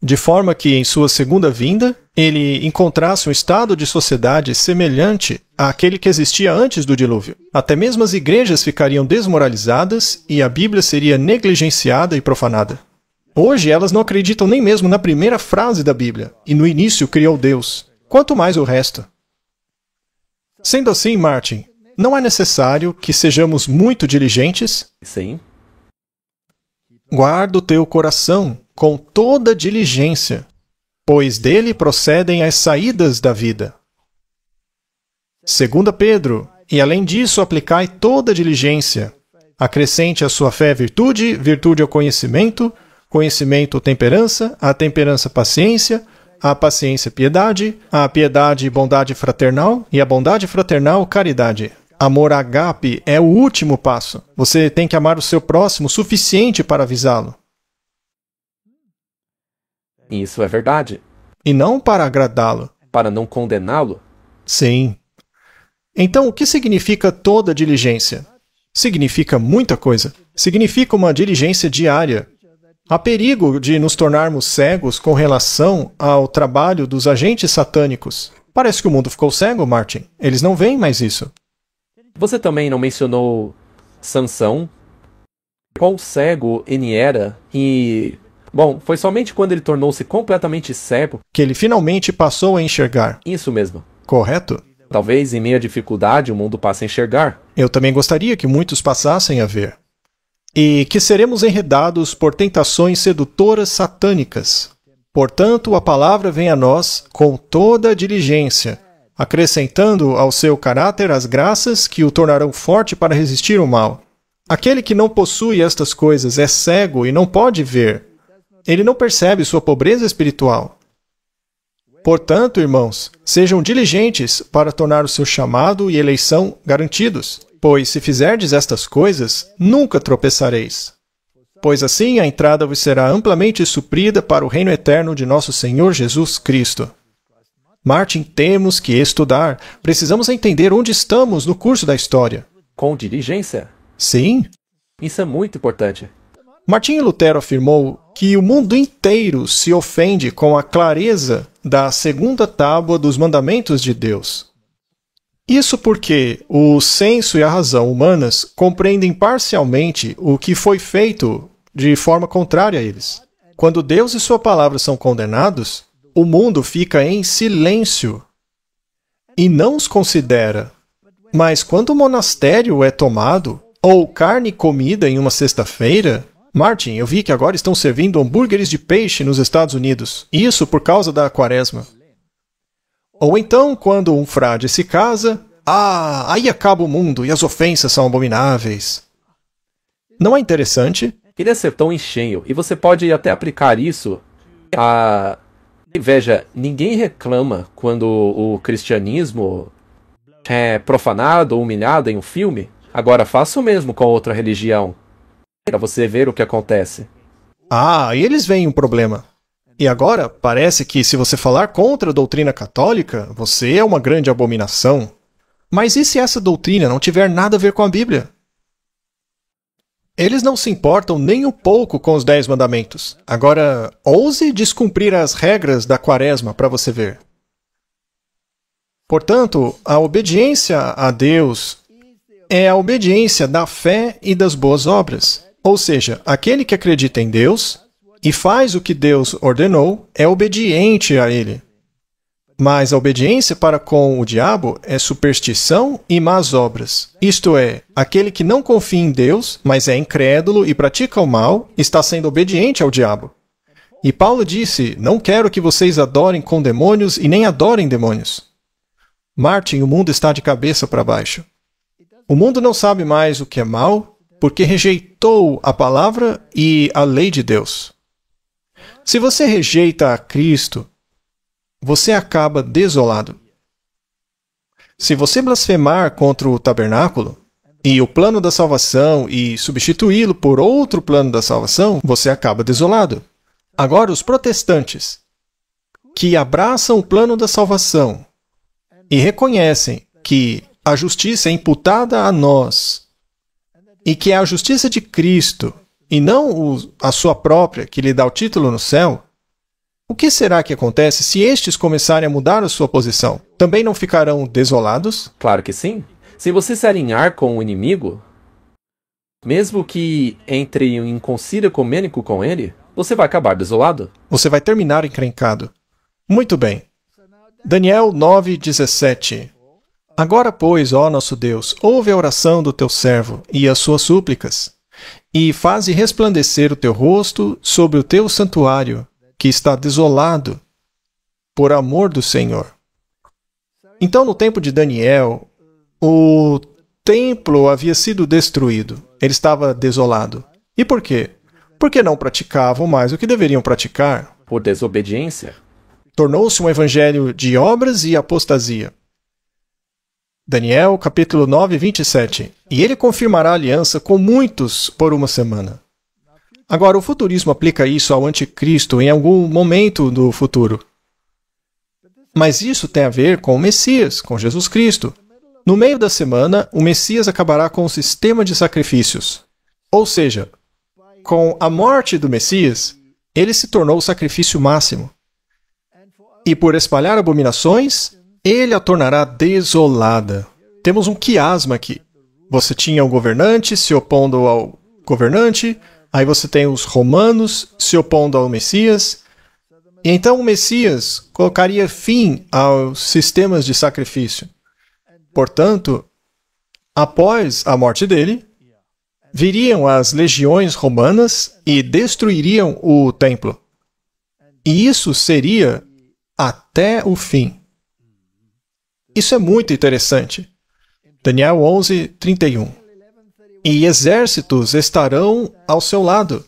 de forma que, em sua segunda vinda, ele encontrasse um estado de sociedade semelhante àquele que existia antes do dilúvio. Até mesmo as igrejas ficariam desmoralizadas e a Bíblia seria negligenciada e profanada. Hoje, elas não acreditam nem mesmo na primeira frase da Bíblia, e no início criou Deus, quanto mais o resto. Sendo assim, Martin, não é necessário que sejamos muito diligentes? Sim. Guarda o teu coração com toda diligência, pois dele procedem as saídas da vida. 2 Pedro, e além disso aplicai toda diligência. Acrescente à sua fé virtude, virtude ao conhecimento, conhecimento temperança, a temperança paciência, a paciência piedade, a piedade bondade fraternal e a bondade fraternal caridade. Amor agape é o último passo. Você tem que amar o seu próximo o suficiente para avisá-lo. Isso é verdade. E não para agradá-lo. Para não condená-lo? Sim. Então, o que significa toda diligência? significa muita coisa. Significa uma diligência diária. Há perigo de nos tornarmos cegos com relação ao trabalho dos agentes satânicos. Parece que o mundo ficou cego, Martin. Eles não veem mais isso. Você também não mencionou Sansão? Quão cego ele era e... Bom, foi somente quando ele tornou-se completamente cego... que ele finalmente passou a enxergar. Isso mesmo. Correto? Talvez em meio à dificuldade o mundo passe a enxergar. Eu também gostaria que muitos passassem a ver. E que seremos enredados por tentações sedutoras satânicas. Portanto, a palavra vem a nós com toda a diligência, acrescentando ao seu caráter as graças que o tornarão forte para resistir ao mal. Aquele que não possui estas coisas é cego e não pode ver. Ele não percebe sua pobreza espiritual. Portanto, irmãos, sejam diligentes para tornar o seu chamado e eleição garantidos, pois se fizerdes estas coisas, nunca tropeçareis. Pois assim a entrada vos será amplamente suprida para o reino eterno de nosso Senhor Jesus Cristo. Martin, temos que estudar. Precisamos entender onde estamos no curso da história. Com diligência? Sim. Isso é muito importante. Martinho Lutero afirmou que o mundo inteiro se ofende com a clareza da segunda tábua dos mandamentos de Deus. Isso porque o senso e a razão humanas compreendem parcialmente o que foi feito de forma contrária a eles. Quando Deus e sua palavra são condenados, o mundo fica em silêncio e não os considera. Mas quando o monastério é tomado, ou carne comida em uma sexta-feira... Martin, eu vi que agora estão servindo hambúrgueres de peixe nos Estados Unidos. Isso por causa da quaresma. Ou então, quando um frade se casa... aí acaba o mundo e as ofensas são abomináveis. Não é interessante? Ele acertou em cheio, e você pode até aplicar isso a... Veja, ninguém reclama quando o cristianismo é profanado ou humilhado em um filme. Agora faça o mesmo com outra religião, para você ver o que acontece. E eles veem um problema. E agora, parece que se você falar contra a doutrina católica, você é uma grande abominação. Mas e se essa doutrina não tiver nada a ver com a Bíblia? Eles não se importam nem um pouco com os 10 mandamentos. Agora, ouse descumprir as regras da quaresma para você ver. Portanto, a obediência a Deus é a obediência da fé e das boas obras. Ou seja, aquele que acredita em Deus e faz o que Deus ordenou é obediente a Ele. Mas a obediência para com o diabo é superstição e más obras. Isto é, aquele que não confia em Deus, mas é incrédulo e pratica o mal, está sendo obediente ao diabo. E Paulo disse, não quero que vocês adorem com demônios e nem adorem demônios. Martin, o mundo está de cabeça para baixo. O mundo não sabe mais o que é mal, porque rejeitou a palavra e a lei de Deus. Se você rejeita a Cristo, você acaba desolado. Se você blasfemar contra o tabernáculo e o plano da salvação e substituí-lo por outro plano da salvação, você acaba desolado. Agora, os protestantes que abraçam o plano da salvação e reconhecem que a justiça é imputada a nós e que é a justiça de Cristo e não a sua própria que lhe dá o título no céu, o que será que acontece se estes começarem a mudar a sua posição? Também não ficarão desolados? Claro que sim. Se você se alinhar com o inimigo, mesmo que entre em concílio ecumênico com ele, você vai acabar desolado. Você vai terminar encrencado. Muito bem. Daniel 9:17. Agora, pois, ó nosso Deus, ouve a oração do teu servo e as suas súplicas, e faze resplandecer o teu rosto sobre o teu santuário, que está desolado, por amor do Senhor. Então, no tempo de Daniel, o templo havia sido destruído. Ele estava desolado. E por quê? Porque não praticavam mais o que deveriam praticar. Por desobediência. Tornou-se um evangelho de obras e apostasia. Daniel, capítulo 9, 27. E ele confirmará a aliança com muitos por uma semana. Agora, o futurismo aplica isso ao anticristo em algum momento do futuro. Mas isso tem a ver com o Messias, com Jesus Cristo. No meio da semana, o Messias acabará com o sistema de sacrifícios. Ou seja, com a morte do Messias, ele se tornou o sacrifício máximo. E por espalhar abominações, ele a tornará desolada. Temos um quiasma aqui. Você tinha o governante se opondo ao governante, aí você tem os romanos se opondo ao Messias. E então o Messias colocaria fim aos sistemas de sacrifício. Portanto, após a morte dele, viriam as legiões romanas e destruiriam o templo. E isso seria até o fim. Isso é muito interessante. Daniel 11, 31. E exércitos estarão ao seu lado,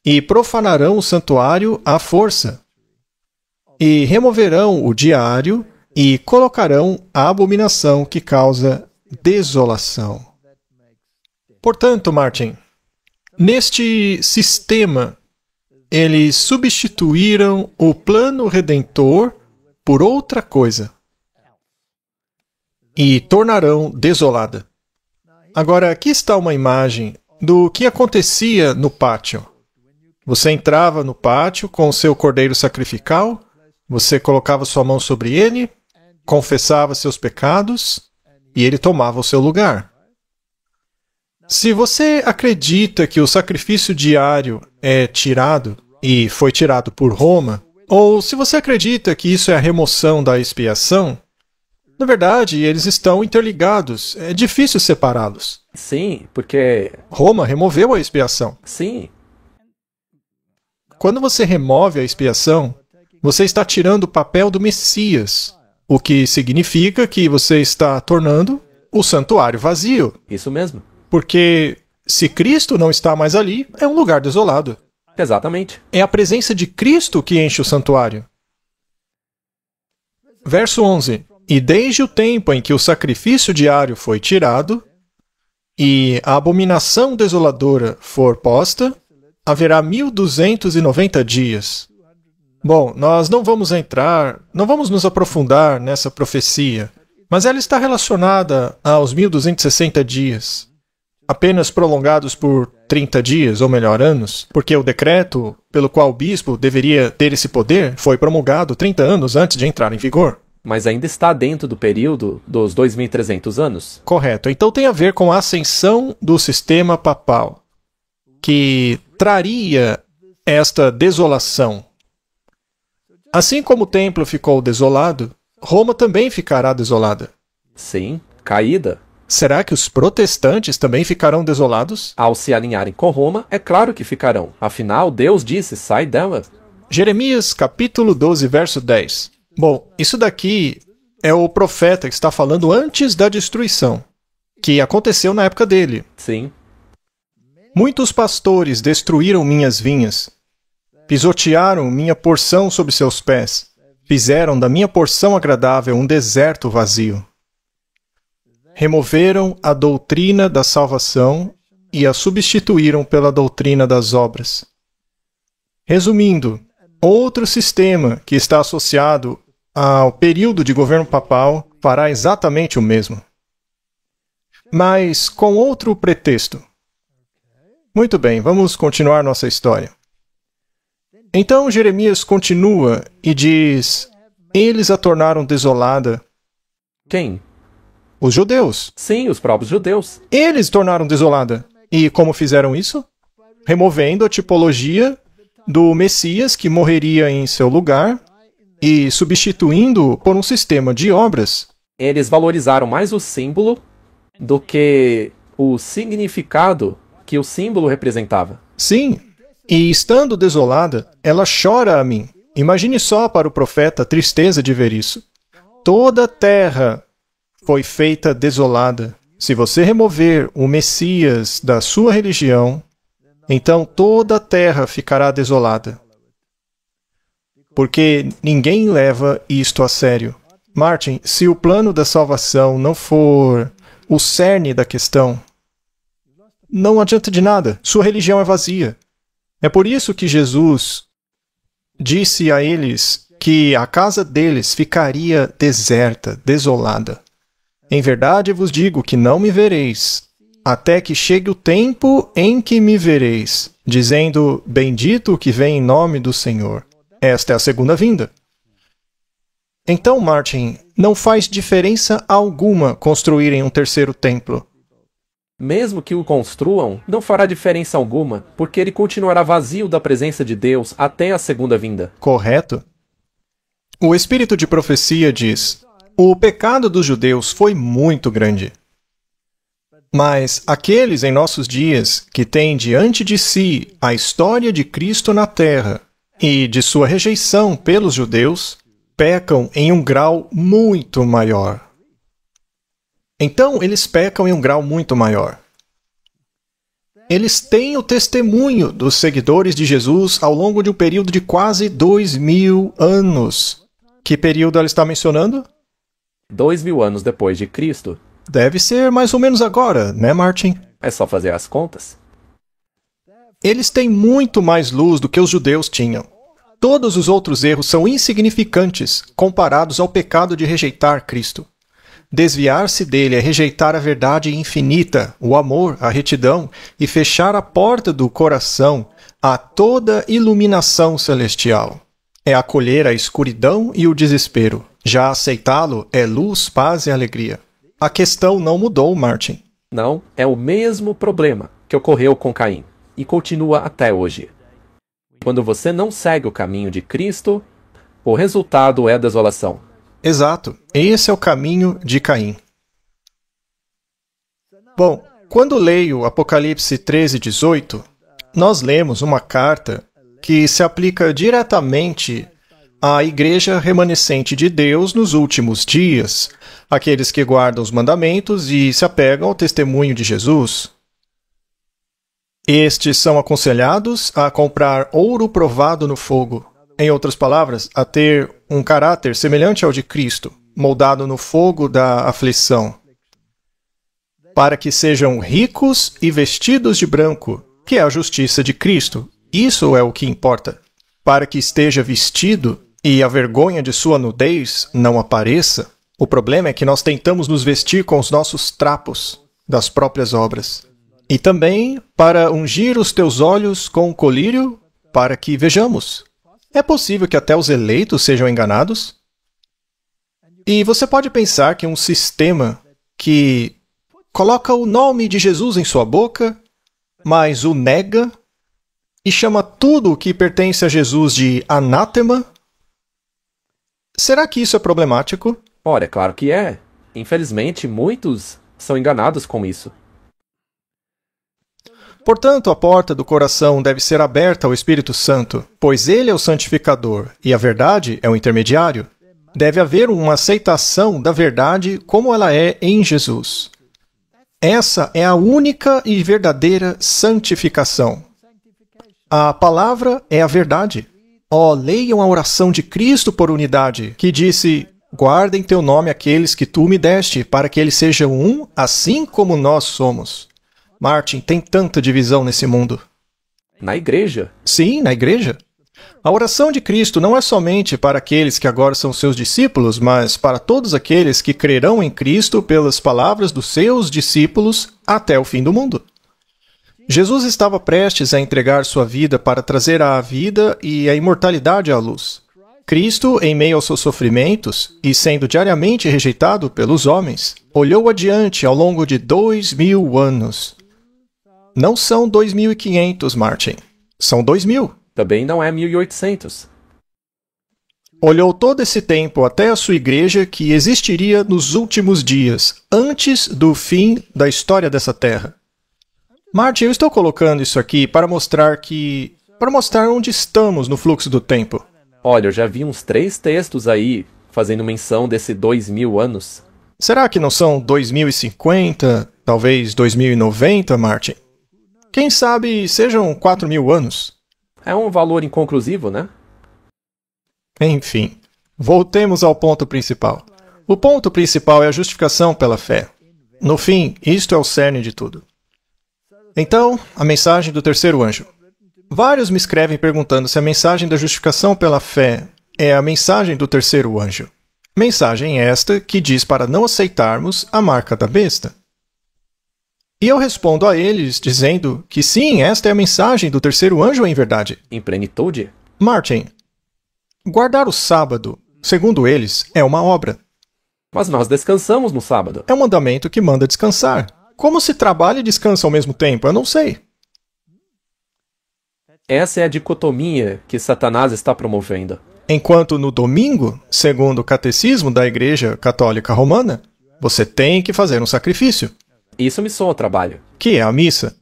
e profanarão o santuário à força, e removerão o diário, e colocarão a abominação que causa desolação. Portanto, Martin, neste sistema, eles substituíram o plano redentor por outra coisa e tornarão desolada. Agora, aqui está uma imagem do que acontecia no pátio. Você entrava no pátio com o seu cordeiro sacrificial, você colocava sua mão sobre ele, confessava seus pecados e ele tomava o seu lugar. Se você acredita que o sacrifício diário é tirado e foi tirado por Roma, ou se você acredita que isso é a remoção da expiação, na verdade, eles estão interligados. É difícil separá-los. Sim, porque... Roma removeu a expiação. Sim. Quando você remove a expiação, você está tirando o papel do Messias, o que significa que você está tornando o santuário vazio. Isso mesmo. Porque se Cristo não está mais ali, é um lugar desolado. Exatamente. É a presença de Cristo que enche o santuário. Verso 11. E desde o tempo em que o sacrifício diário foi tirado, e a abominação desoladora for posta, haverá 1290 dias. Bom, nós não vamos nos aprofundar nessa profecia, mas ela está relacionada aos 1260 dias, apenas prolongados por 30 dias, ou melhor, anos, porque o decreto pelo qual o bispo deveria ter esse poder foi promulgado 30 anos antes de entrar em vigor. Mas ainda está dentro do período dos 2.300 anos? Correto. Então tem a ver com a ascensão do sistema papal, que traria esta desolação. Assim como o templo ficou desolado, Roma também ficará desolada. Sim, caída. Será que os protestantes também ficarão desolados? Ao se alinharem com Roma, é claro que ficarão. Afinal, Deus disse, sai dela. Jeremias, capítulo 12, verso 10. Bom, isso daqui é o profeta que está falando antes da destruição, que aconteceu na época dele. Sim. Muitos pastores destruíram minhas vinhas, pisotearam minha porção sob seus pés, fizeram da minha porção agradável um deserto vazio. Removeram a doutrina da salvação e a substituíram pela doutrina das obras. Resumindo, outro sistema que está associado ao período de governo papal fará exatamente o mesmo, mas com outro pretexto. Muito bem, vamos continuar nossa história. Então Jeremias continua e diz: eles a tornaram desolada. Quem? Os judeus. Sim, os próprios judeus. Eles tornaram desolada. E como fizeram isso? Removendo a tipologia do Messias que morreria em seu lugar e substituindo-o por um sistema de obras. Eles valorizaram mais o símbolo do que o significado que o símbolo representava. Sim, e estando desolada, ela chora a mim. Imagine só para o profeta a tristeza de ver isso. Toda a terra foi feita desolada. Se você remover o Messias da sua religião, então toda a terra ficará desolada. Porque ninguém leva isto a sério. Martin, se o plano da salvação não for o cerne da questão, não adianta de nada. Sua religião é vazia. É por isso que Jesus disse a eles que a casa deles ficaria deserta, desolada. Em verdade vos digo que não me vereis, até que chegue o tempo em que me vereis, dizendo, bendito o que vem em nome do Senhor. Esta é a segunda vinda. Então, Martin, não faz diferença alguma construírem um terceiro templo. Mesmo que o construam, não fará diferença alguma, porque ele continuará vazio da presença de Deus até a segunda vinda. Correto? O espírito de profecia diz: o pecado dos judeus foi muito grande. Mas aqueles em nossos dias que têm diante de si a história de Cristo na terra e de sua rejeição pelos judeus, pecam em um grau muito maior. Então, eles pecam em um grau muito maior. Eles têm o testemunho dos seguidores de Jesus ao longo de um período de quase 2000 anos. Que período ela está mencionando? 2000 anos depois de Cristo. Deve ser mais ou menos agora, né, Martin? É só fazer as contas. Eles têm muito mais luz do que os judeus tinham. Todos os outros erros são insignificantes comparados ao pecado de rejeitar Cristo. Desviar-se dele é rejeitar a verdade infinita, o amor, a retidão, e fechar a porta do coração a toda iluminação celestial. É acolher a escuridão e o desespero. Já aceitá-lo é luz, paz e alegria. A questão não mudou, Martin. Não, é o mesmo problema que ocorreu com Caim, e continua até hoje. Quando você não segue o caminho de Cristo, o resultado é a desolação. Exato. Esse é o caminho de Caim. Bom, quando leio Apocalipse 13:18, nós lemos uma carta que se aplica diretamente à igreja remanescente de Deus nos últimos dias, aqueles que guardam os mandamentos e se apegam ao testemunho de Jesus. Estes são aconselhados a comprar ouro provado no fogo. Em outras palavras, a ter um caráter semelhante ao de Cristo, moldado no fogo da aflição, para que sejam ricos e vestidos de branco, que é a justiça de Cristo. Isso é o que importa. Para que esteja vestido e a vergonha de sua nudez não apareça. O problema é que nós tentamos nos vestir com os nossos trapos das próprias obras. E também para ungir os teus olhos com colírio, para que vejamos. É possível que até os eleitos sejam enganados? E você pode pensar que um sistema que coloca o nome de Jesus em sua boca, mas o nega, e chama tudo o que pertence a Jesus de anátema, será que isso é problemático? Ora, é claro que é. Infelizmente, muitos são enganados com isso. Portanto, a porta do coração deve ser aberta ao Espírito Santo, pois ele é o santificador e a verdade é o intermediário. Deve haver uma aceitação da verdade como ela é em Jesus. Essa é a única e verdadeira santificação. A palavra é a verdade. Leiam a oração de Cristo por unidade, que disse: guardem teu nome aqueles que tu me deste, para que eles sejam um, assim como nós somos. Martin, tem tanta divisão nesse mundo. Na igreja? Sim, na igreja. A oração de Cristo não é somente para aqueles que agora são seus discípulos, mas para todos aqueles que crerão em Cristo pelas palavras dos seus discípulos até o fim do mundo. Jesus estava prestes a entregar sua vida para trazer a vida e a imortalidade à luz. Cristo, em meio aos seus sofrimentos e sendo diariamente rejeitado pelos homens, olhou adiante ao longo de 2000 anos. Não são 2500, Martin. São 2000. Também não é 1800. Olhou todo esse tempo até a sua igreja que existiria nos últimos dias, antes do fim da história dessa terra. Martin, eu estou colocando isso aqui para mostrar onde estamos no fluxo do tempo. Olha, eu já vi uns 3 textos aí fazendo menção desse 2000 anos. Será que não são 2050, talvez 2090, Martin? Quem sabe sejam 4000 anos? É um valor inconclusivo, né? Enfim, voltemos ao ponto principal. O ponto principal é a justificação pela fé. No fim, isto é o cerne de tudo. Então, a mensagem do terceiro anjo. Vários me escrevem perguntando se a mensagem da justificação pela fé é a mensagem do terceiro anjo. Mensagem esta que diz para não aceitarmos a marca da besta. E eu respondo a eles dizendo que sim, esta é a mensagem do terceiro anjo em verdade. Em plenitude? Martin, guardar o sábado, segundo eles, é uma obra. Mas nós descansamos no sábado. É um mandamento que manda descansar. Como se trabalha e descansa ao mesmo tempo? Eu não sei. Essa é a dicotomia que Satanás está promovendo. Enquanto no domingo, segundo o catecismo da Igreja Católica Romana, você tem que fazer um sacrifício, Isso me soa trabalho. que é a missa.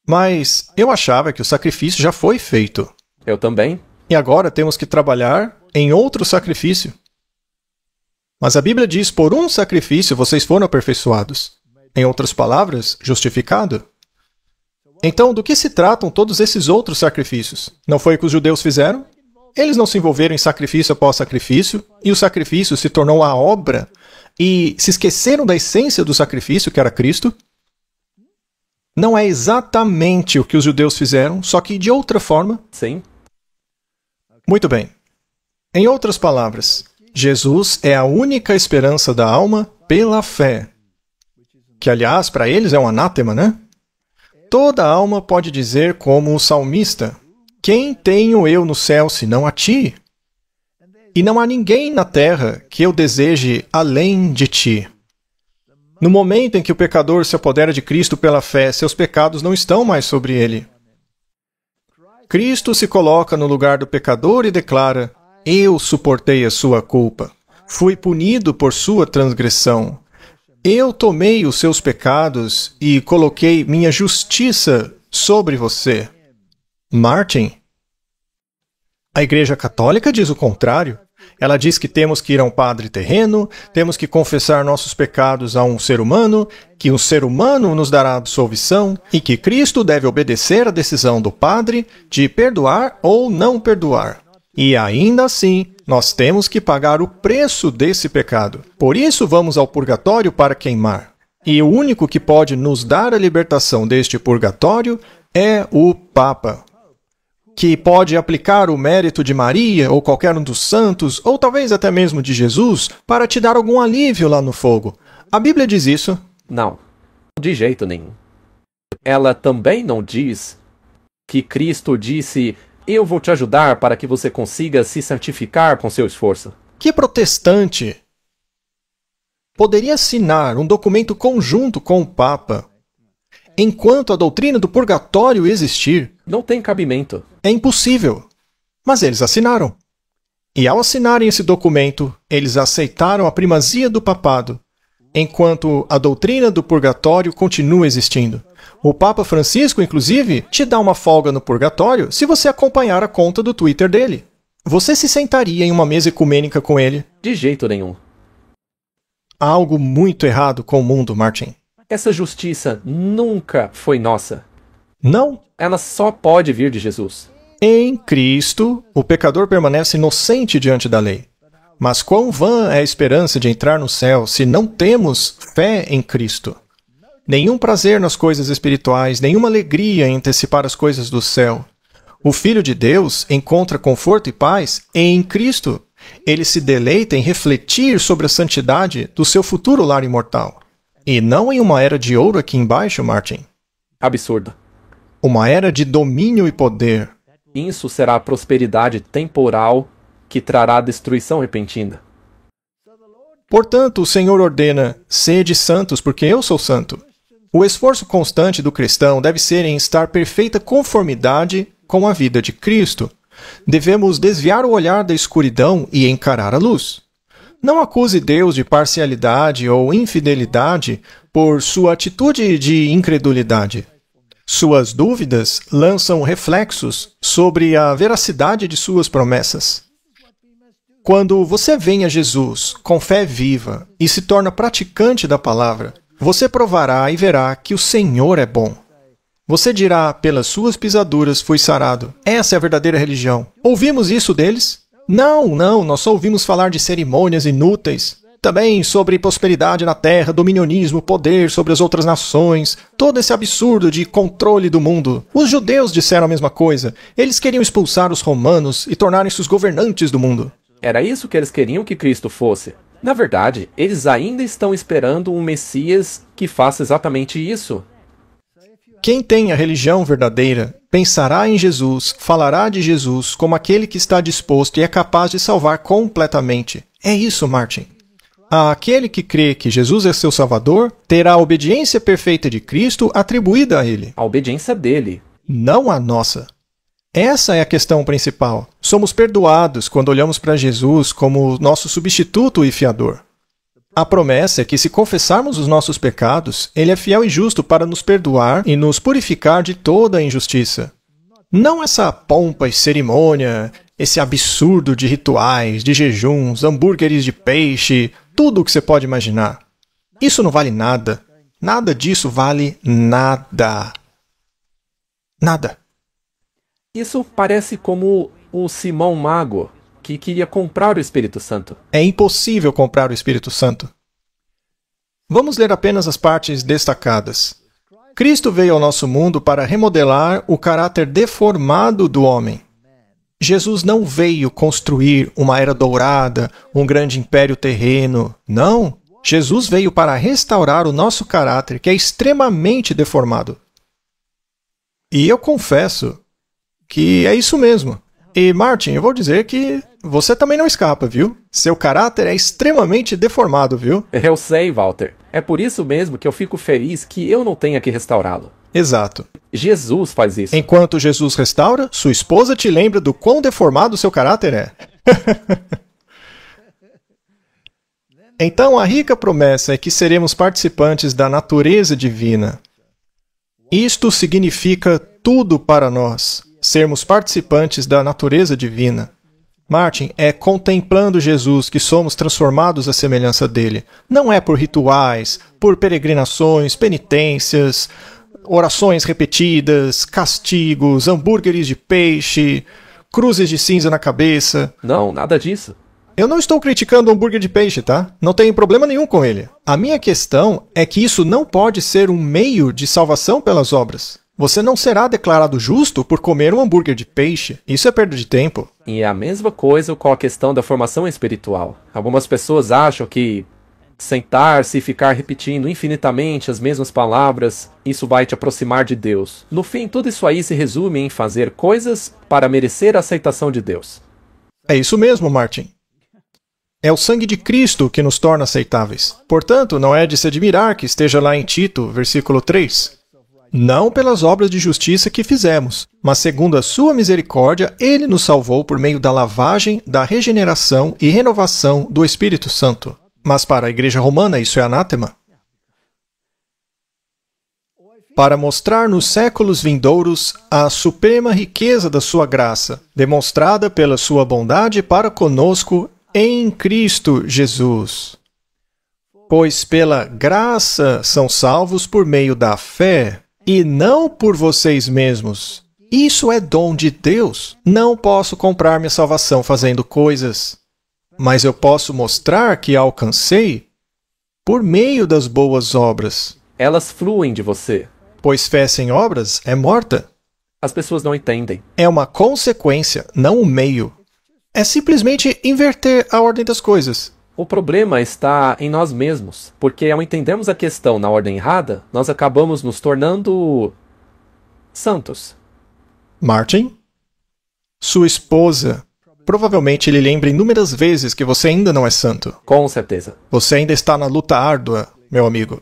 Mas eu achava que o sacrifício já foi feito. Eu também. E agora temos que trabalhar em outro sacrifício. Mas a Bíblia diz, por um sacrifício vocês foram aperfeiçoados. Em outras palavras, justificado. Então, do que se tratam todos esses outros sacrifícios? Não foi o que os judeus fizeram? Eles não se envolveram em sacrifício após sacrifício, e o sacrifício se tornou a obra, e se esqueceram da essência do sacrifício, que era Cristo? Não é exatamente o que os judeus fizeram, só que de outra forma. Sim. Muito bem. Em outras palavras, Jesus é a única esperança da alma pela fé. Que, aliás, para eles é um anátema, né? Toda alma pode dizer como o salmista: quem tenho eu no céu senão a ti? E não há ninguém na terra que eu deseje além de ti. No momento em que o pecador se apodera de Cristo pela fé, seus pecados não estão mais sobre ele. Cristo se coloca no lugar do pecador e declara: eu suportei a sua culpa. Fui punido por sua transgressão. Eu tomei os seus pecados e coloquei minha justiça sobre você. Martin? A Igreja Católica diz o contrário. Ela diz que temos que ir a um padre terreno, temos que confessar nossos pecados a um ser humano, que o ser humano nos dará absolvição e que Cristo deve obedecer à decisão do padre de perdoar ou não perdoar. E ainda assim, nós temos que pagar o preço desse pecado. Por isso vamos ao purgatório para queimar. E o único que pode nos dar a libertação deste purgatório é o Papa, que pode aplicar o mérito de Maria ou qualquer um dos santos, ou talvez até mesmo de Jesus, para te dar algum alívio lá no fogo. A Bíblia diz isso? Não. De jeito nenhum. Ela também não diz que Cristo disse: eu vou te ajudar para que você consiga se santificar com seu esforço. Que protestante poderia assinar um documento conjunto com o Papa enquanto a doutrina do purgatório existir? Não tem cabimento. É impossível. Mas eles assinaram. E ao assinarem esse documento, eles aceitaram a primazia do papado, enquanto a doutrina do purgatório continua existindo. O Papa Francisco, inclusive, te dá uma folga no purgatório se você acompanhar a conta do Twitter dele. Você se sentaria em uma mesa ecumênica com ele? De jeito nenhum. Há algo muito errado com o mundo, Martin. Essa justiça nunca foi nossa. Não. Ela só pode vir de Jesus. Em Cristo, o pecador permanece inocente diante da lei. Mas quão vã é a esperança de entrar no céu se não temos fé em Cristo? Nenhum prazer nas coisas espirituais, nenhuma alegria em antecipar as coisas do céu. O Filho de Deus encontra conforto e paz em Cristo. Ele se deleita em refletir sobre a santidade do seu futuro lar imortal. E não em uma era de ouro aqui embaixo, Martin. Absurdo. Uma era de domínio e poder. Isso será a prosperidade temporal que trará destruição repentina. Portanto, o Senhor ordena: sede santos, porque eu sou santo. O esforço constante do cristão deve ser em estar perfeita conformidade com a vida de Cristo. Devemos desviar o olhar da escuridão e encarar a luz. Não acuse Deus de parcialidade ou infidelidade por sua atitude de incredulidade. Suas dúvidas lançam reflexos sobre a veracidade de suas promessas. Quando você vem a Jesus com fé viva e se torna praticante da palavra, você provará e verá que o Senhor é bom. Você dirá: pelas suas pisaduras fui sarado. Essa é a verdadeira religião. Ouvimos isso deles? Não, nós só ouvimos falar de cerimônias inúteis. Também sobre prosperidade na terra, dominionismo, poder sobre as outras nações, todo esse absurdo de controle do mundo. Os judeus disseram a mesma coisa. Eles queriam expulsar os romanos e tornarem-se os governantes do mundo. Era isso que eles queriam que Cristo fosse. Na verdade, eles ainda estão esperando um Messias que faça exatamente isso. Quem tem a religião verdadeira pensará em Jesus, falará de Jesus como aquele que está disposto e é capaz de salvar completamente. É isso, Martin. Aquele que crê que Jesus é seu Salvador terá a obediência perfeita de Cristo atribuída a ele. A obediência dele. Não a nossa. Essa é a questão principal. Somos perdoados quando olhamos para Jesus como nosso substituto e fiador. A promessa é que se confessarmos os nossos pecados, Ele é fiel e justo para nos perdoar e nos purificar de toda a injustiça. Não essa pompa e cerimônia, esse absurdo de rituais, de jejuns, hambúrgueres de peixe, tudo o que você pode imaginar. Isso não vale nada. Nada disso vale nada. Nada. Isso parece como o Simão Mago, que queria comprar o Espírito Santo. É impossível comprar o Espírito Santo. Vamos ler apenas as partes destacadas. Cristo veio ao nosso mundo para remodelar o caráter deformado do homem. Jesus não veio construir uma era dourada, um grande império terreno. Não. Jesus veio para restaurar o nosso caráter, que é extremamente deformado. E eu confesso que é isso mesmo. E, Martin, eu vou dizer que você também não escapa, viu? Seu caráter é extremamente deformado, viu? Eu sei, Walter. É por isso mesmo que eu fico feliz que eu não tenha que restaurá-lo. Exato. Jesus faz isso. Enquanto Jesus restaura, sua esposa te lembra do quão deformado seu caráter é. Então, a rica promessa é que seremos participantes da natureza divina. Isto significa tudo para nós, sermos participantes da natureza divina. Martin, é contemplando Jesus que somos transformados à semelhança dele. Não é por rituais, por peregrinações, penitências, orações repetidas, castigos, hambúrgueres de peixe, cruzes de cinza na cabeça. Não, nada disso. Eu não estou criticando o hambúrguer de peixe, tá? Não tenho problema nenhum com ele. A minha questão é que isso não pode ser um meio de salvação pelas obras. Você não será declarado justo por comer um hambúrguer de peixe. Isso é perda de tempo. E é a mesma coisa com a questão da formação espiritual. Algumas pessoas acham que sentar-se e ficar repetindo infinitamente as mesmas palavras, isso vai te aproximar de Deus. No fim, tudo isso aí se resume em fazer coisas para merecer a aceitação de Deus. É isso mesmo, Martin. É o sangue de Cristo que nos torna aceitáveis. Portanto, não é de se admirar que esteja lá em Tito, versículo 3. Não pelas obras de justiça que fizemos, mas segundo a sua misericórdia, Ele nos salvou por meio da lavagem, da regeneração e renovação do Espírito Santo. Mas para a Igreja Romana isso é anátema. Para mostrar nos séculos vindouros a suprema riqueza da sua graça, demonstrada pela sua bondade para conosco em Cristo Jesus. Pois pela graça são salvos por meio da fé, e não por vocês mesmos. Isso é dom de Deus. Não posso comprar minha salvação fazendo coisas, mas eu posso mostrar que a alcancei por meio das boas obras. Elas fluem de você. Pois fé sem obras é morta. As pessoas não entendem. É uma consequência, não um meio. É simplesmente inverter a ordem das coisas. O problema está em nós mesmos, porque ao entendermos a questão na ordem errada, nós acabamos nos tornando santos. Martin, sua esposa provavelmente lhe lembra inúmeras vezes que você ainda não é santo. Com certeza. Você ainda está na luta árdua, meu amigo.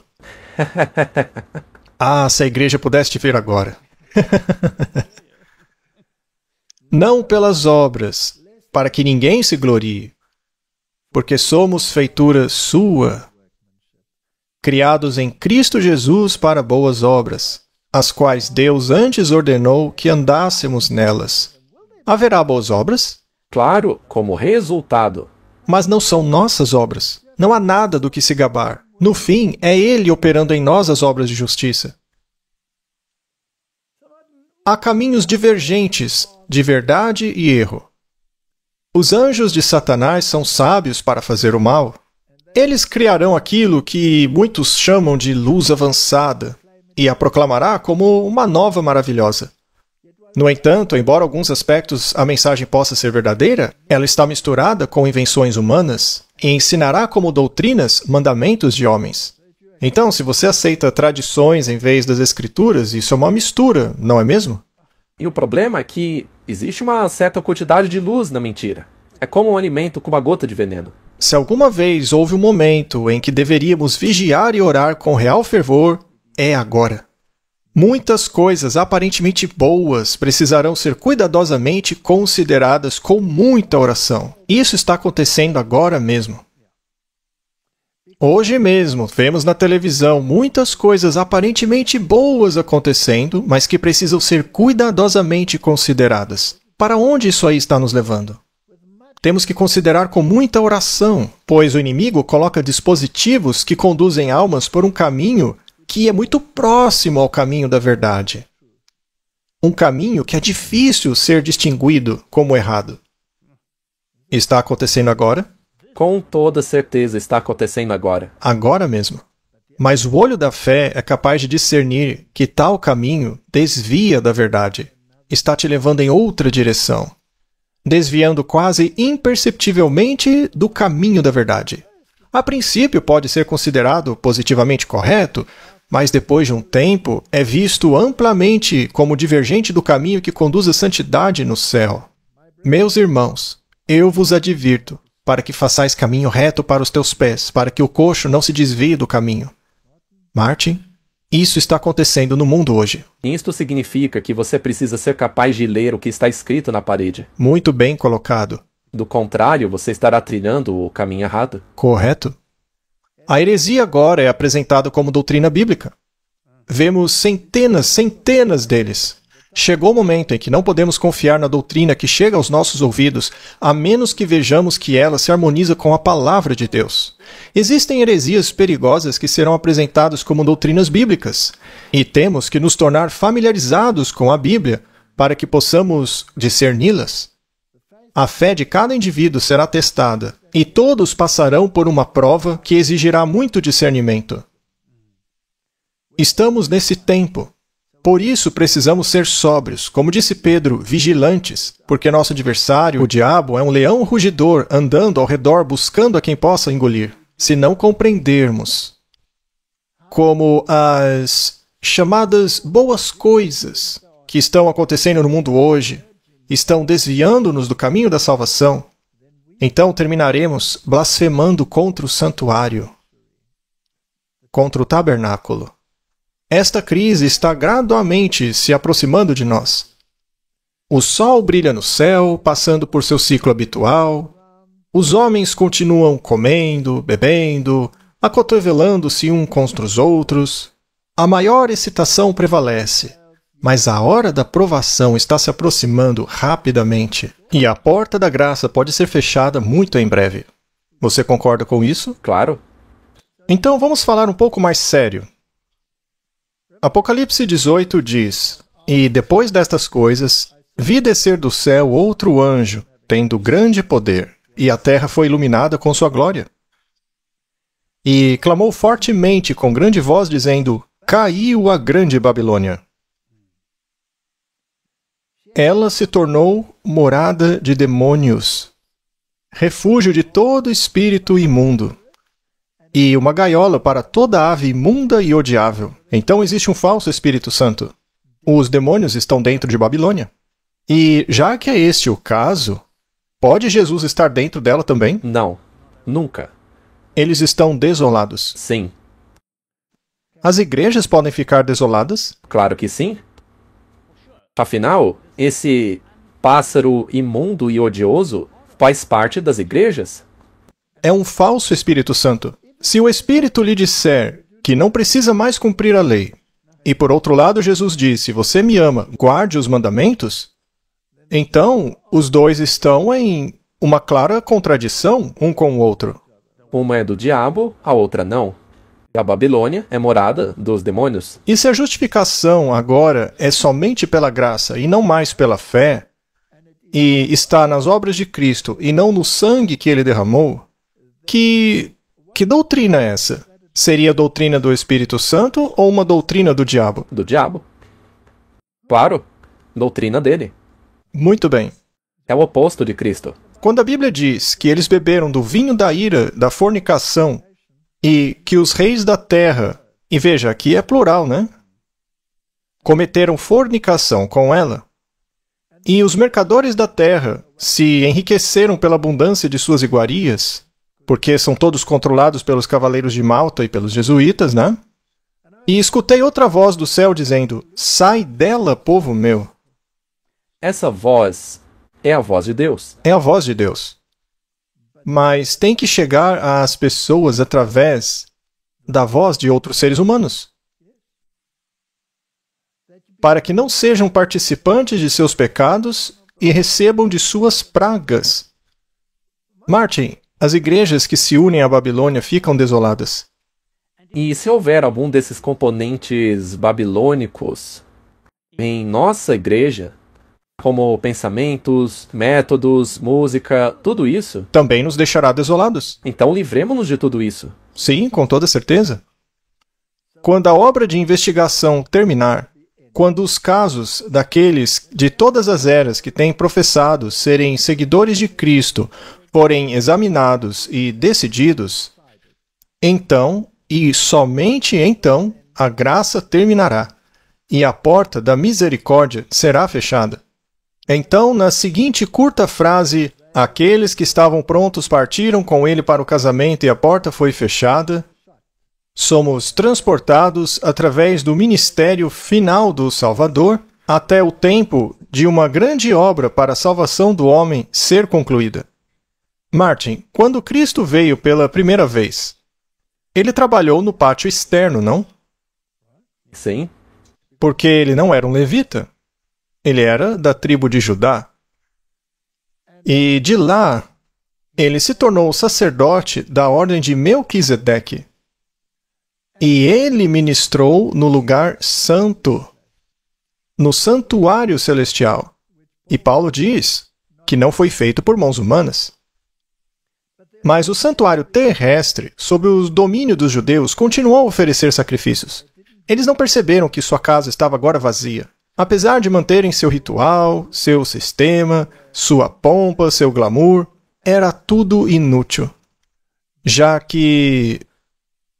Ah, se a igreja pudesse te ver agora. Não pelas obras, para que ninguém se glorie, porque somos feitura sua, criados em Cristo Jesus para boas obras, as quais Deus antes ordenou que andássemos nelas. Haverá boas obras? Claro, como resultado. Mas não são nossas obras. Não há nada do que se gabar. No fim, é Ele operando em nós as obras de justiça. Há caminhos divergentes de verdade e erro. Os anjos de Satanás são sábios para fazer o mal. Eles criarão aquilo que muitos chamam de luz avançada e a proclamará como uma nova maravilhosa. No entanto, embora alguns aspectos a mensagem possa ser verdadeira, ela está misturada com invenções humanas e ensinará como doutrinas mandamentos de homens. Então, se você aceita tradições em vez das escrituras, isso é uma mistura, não é mesmo? E o problema é que existe uma certa quantidade de luz na mentira. É como um alimento com uma gota de veneno. Se alguma vez houve um momento em que deveríamos vigiar e orar com real fervor, é agora. Muitas coisas aparentemente boas precisarão ser cuidadosamente consideradas com muita oração. Isso está acontecendo agora mesmo. Hoje mesmo, vemos na televisão muitas coisas aparentemente boas acontecendo, mas que precisam ser cuidadosamente consideradas. Para onde isso aí está nos levando? Temos que considerar com muita oração, pois o inimigo coloca dispositivos que conduzem almas por um caminho que é muito próximo ao caminho da verdade. Um caminho que é difícil ser distinguido como errado. Está acontecendo agora? Com toda certeza está acontecendo agora. Agora mesmo. Mas o olho da fé é capaz de discernir que tal caminho desvia da verdade. Está te levando em outra direção. Desviando quase imperceptivelmente do caminho da verdade. A princípio pode ser considerado positivamente correto, mas depois de um tempo é visto amplamente como divergente do caminho que conduz à santidade no céu. Meus irmãos, eu vos advirto, para que façais caminho reto para os teus pés, para que o coxo não se desvie do caminho. Martin, isso está acontecendo no mundo hoje. Isto significa que você precisa ser capaz de ler o que está escrito na parede. Muito bem colocado. Do contrário, você estará trilhando o caminho errado. Correto. A heresia agora é apresentada como doutrina bíblica. Vemos centenas deles. Chegou o momento em que não podemos confiar na doutrina que chega aos nossos ouvidos, a menos que vejamos que ela se harmoniza com a palavra de Deus. Existem heresias perigosas que serão apresentadas como doutrinas bíblicas, e temos que nos tornar familiarizados com a Bíblia para que possamos discerni-las. A fé de cada indivíduo será testada, e todos passarão por uma prova que exigirá muito discernimento. Estamos nesse tempo. Por isso precisamos ser sóbrios, como disse Pedro, vigilantes, porque nosso adversário, o diabo, é um leão rugidor, andando ao redor buscando a quem possa engolir. Se não compreendermos como as chamadas boas coisas que estão acontecendo no mundo hoje estão desviando-nos do caminho da salvação, então terminaremos blasfemando contra o santuário, contra o tabernáculo. Esta crise está gradualmente se aproximando de nós. O sol brilha no céu, passando por seu ciclo habitual. Os homens continuam comendo, bebendo, acotovelando-se uns contra os outros. A maior excitação prevalece, mas a hora da provação está se aproximando rapidamente, e a porta da graça pode ser fechada muito em breve. Você concorda com isso? Claro. Então vamos falar um pouco mais sério. Apocalipse 18 diz: E depois destas coisas, vi descer do céu outro anjo, tendo grande poder, e a terra foi iluminada com sua glória. E clamou fortemente com grande voz, dizendo: Caiu a grande Babilônia. Ela se tornou morada de demônios, refúgio de todo espírito imundo, e uma gaiola para toda ave imunda e odiável. Então existe um falso Espírito Santo. Os demônios estão dentro de Babilônia. E já que é este o caso, pode Jesus estar dentro dela também? Não. Nunca. Eles estão desolados. Sim. As igrejas podem ficar desoladas? Claro que sim. Afinal, esse pássaro imundo e odioso faz parte das igrejas? É um falso Espírito Santo. Se o Espírito lhe disser que não precisa mais cumprir a lei, e por outro lado Jesus disse: você me ama, guarde os mandamentos, então os dois estão em uma clara contradição um com o outro. Uma é do diabo, a outra não. A Babilônia é morada dos demônios. E se a justificação agora é somente pela graça e não mais pela fé, e está nas obras de Cristo e não no sangue que ele derramou, que doutrina é essa? Seria a doutrina do Espírito Santo ou uma doutrina do diabo? Do diabo. Claro. doutrina dele. Muito bem. É o oposto de Cristo. Quando a Bíblia diz que eles beberam do vinho da ira, da fornicação, e que os reis da terra, e veja, aqui é plural, né? Cometeram fornicação com ela, e os mercadores da terra se enriqueceram pela abundância de suas iguarias, porque são todos controlados pelos cavaleiros de Malta e pelos jesuítas, né? E escutei outra voz do céu dizendo: sai dela, povo meu. Essa voz é a voz de Deus. É a voz de Deus. Mas tem que chegar às pessoas através da voz de outros seres humanos, para que não sejam participantes de seus pecados e recebam de suas pragas. Martin, as igrejas que se unem à Babilônia ficam desoladas. E se houver algum desses componentes babilônicos em nossa igreja, como pensamentos, métodos, música, tudo isso, Também nos deixará desolados. então livremo-nos de tudo isso. Sim, com toda certeza. Quando a obra de investigação terminar, quando os casos daqueles de todas as eras que têm professado serem seguidores de Cristo forem examinados e decididos, então, e somente então, a graça terminará, e a porta da misericórdia será fechada. Então, na seguinte curta frase, aqueles que estavam prontos partiram com ele para o casamento e a porta foi fechada, somos transportados através do ministério final do Salvador até o tempo de uma grande obra para a salvação do homem ser concluída. Martin, quando Cristo veio pela primeira vez, ele trabalhou no pátio externo, não? Sim, Porque ele não era um levita. Ele era da tribo de Judá. E de lá, ele se tornou sacerdote da ordem de Melquisedeque. E ele ministrou no lugar santo, no santuário celestial. E Paulo diz que não foi feito por mãos humanas. Mas o santuário terrestre, sob o domínio dos judeus, continuou a oferecer sacrifícios. Eles não perceberam que sua casa estava agora vazia. Apesar de manterem seu ritual, seu sistema, sua pompa, seu glamour, era tudo inútil. Já que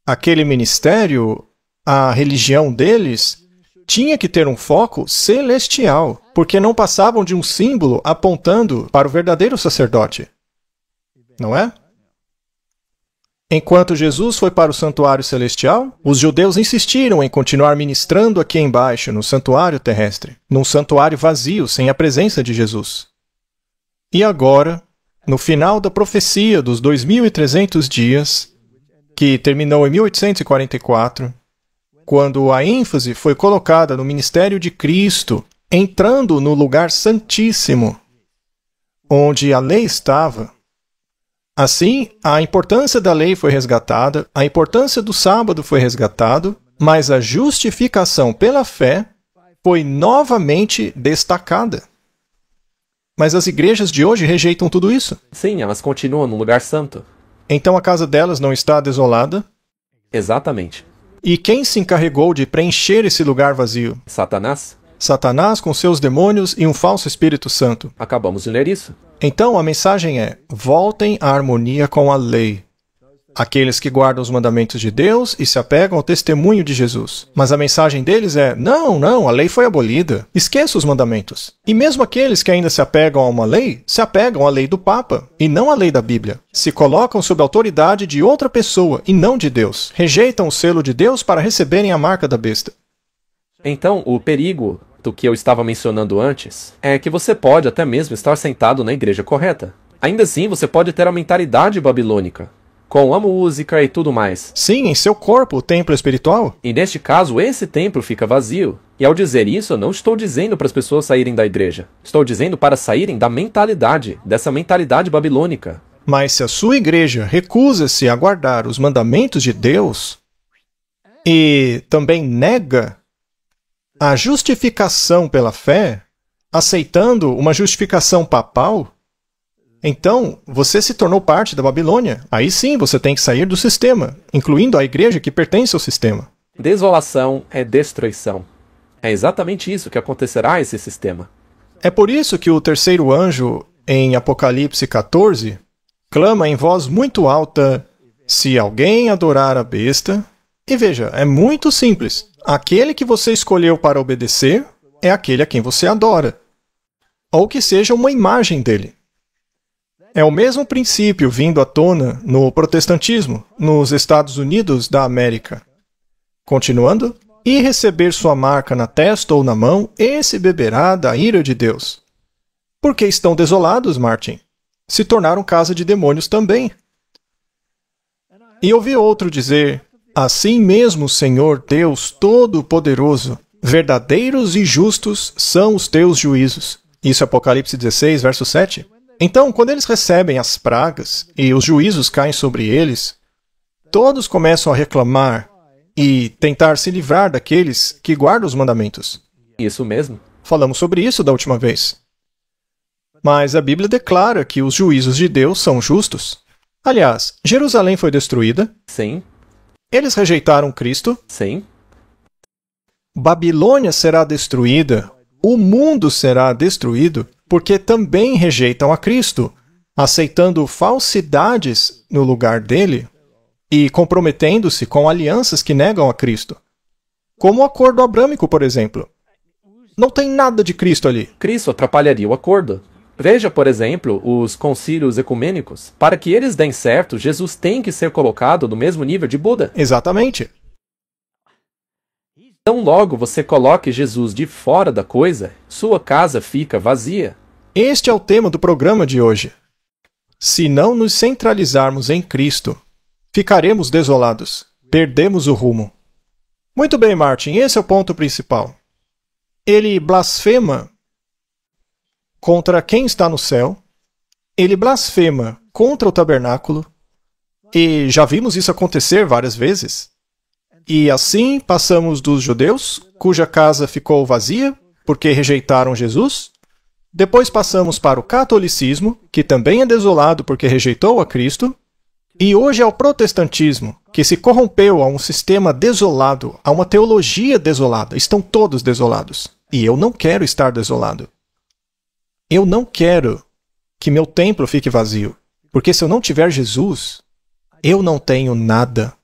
aquele ministério, a religião deles, tinha que ter um foco celestial, porque não passavam de um símbolo apontando para o verdadeiro sacerdote. Não é? Enquanto Jesus foi para o santuário celestial, os judeus insistiram em continuar ministrando aqui embaixo, no santuário terrestre, num santuário vazio, sem a presença de Jesus. E agora, no final da profecia dos 2.300 dias, que terminou em 1844, quando a ênfase foi colocada no ministério de Cristo, entrando no lugar santíssimo, onde a lei estava, assim, a importância da lei foi resgatada, a importância do sábado foi resgatado, mas a justificação pela fé foi novamente destacada. Mas as igrejas de hoje rejeitam tudo isso. sim, elas continuam no lugar santo. Então a casa delas não está desolada? Exatamente. E quem se encarregou de preencher esse lugar vazio? Satanás? Satanás com seus demônios e um falso Espírito Santo. Acabamos de ler isso. Então a mensagem é: voltem à harmonia com a lei. Aqueles que guardam os mandamentos de Deus e se apegam ao testemunho de Jesus. Mas a mensagem deles é: não, a lei foi abolida. Esqueça os mandamentos. E mesmo aqueles que ainda se apegam a uma lei, se apegam à lei do Papa e não à lei da Bíblia. Se colocam sob a autoridade de outra pessoa e não de Deus. Rejeitam o selo de Deus para receberem a marca da besta. Então, o perigo do que eu estava mencionando antes é que você pode até mesmo estar sentado na igreja correta. Ainda assim, você pode ter a mentalidade babilônica, com a música e tudo mais. Sim, em seu corpo, o templo espiritual. E neste caso, esse templo fica vazio. E ao dizer isso, eu não estou dizendo para as pessoas saírem da igreja. Estou dizendo para saírem da mentalidade, dessa mentalidade babilônica. Mas se a sua igreja recusa-se a guardar os mandamentos de Deus e também nega a justificação pela fé, aceitando uma justificação papal, então você se tornou parte da Babilônia. Aí sim você tem que sair do sistema, incluindo a igreja que pertence ao sistema. Desolação é destruição. É exatamente isso que acontecerá a esse sistema. É por isso que o terceiro anjo, em Apocalipse 14, clama em voz muito alta: se alguém adorar a besta... E veja, é muito simples. Aquele que você escolheu para obedecer é aquele a quem você adora. Ou que seja uma imagem dele. É o mesmo princípio vindo à tona no protestantismo, nos Estados Unidos da América. Continuando, e receber sua marca na testa ou na mão, esse beberá da ira de Deus. Porque estão desolados, Martin. Se tornaram casa de demônios também. E ouvi outro dizer: assim mesmo, Senhor Deus Todo-Poderoso, verdadeiros e justos são os teus juízos. Isso é Apocalipse 16, verso 7. Então, quando eles recebem as pragas e os juízos caem sobre eles, todos começam a reclamar e tentar se livrar daqueles que guardam os mandamentos. Isso mesmo. Falamos sobre isso da última vez. Mas a Bíblia declara que os juízos de Deus são justos. Aliás, Jerusalém foi destruída. Sim. Eles rejeitaram Cristo. Sim. Babilônia será destruída. O mundo será destruído porque também rejeitam a Cristo, aceitando falsidades no lugar dele e comprometendo-se com alianças que negam a Cristo. Como o acordo abrâmico, por exemplo. Não tem nada de Cristo ali. Cristo atrapalharia o acordo. Veja, por exemplo, os concílios ecumênicos. Para que eles deem certo, Jesus tem que ser colocado no mesmo nível de Buda. Exatamente. Tão logo você coloque Jesus de fora da coisa, sua casa fica vazia. Este é o tema do programa de hoje. Se não nos centralizarmos em Cristo, ficaremos desolados, perdemos o rumo. Muito bem, Martin, esse é o ponto principal. Ele blasfema contra quem está no céu, ele blasfema contra o tabernáculo, e já vimos isso acontecer várias vezes. E assim passamos dos judeus, cuja casa ficou vazia porque rejeitaram Jesus. Depois passamos para o catolicismo, que também é desolado porque rejeitou a Cristo. E hoje é o protestantismo, que se corrompeu a um sistema desolado, a uma teologia desolada. Estão todos desolados. E eu não quero estar desolado. Eu não quero que meu templo fique vazio, porque se eu não tiver Jesus, eu não tenho nada.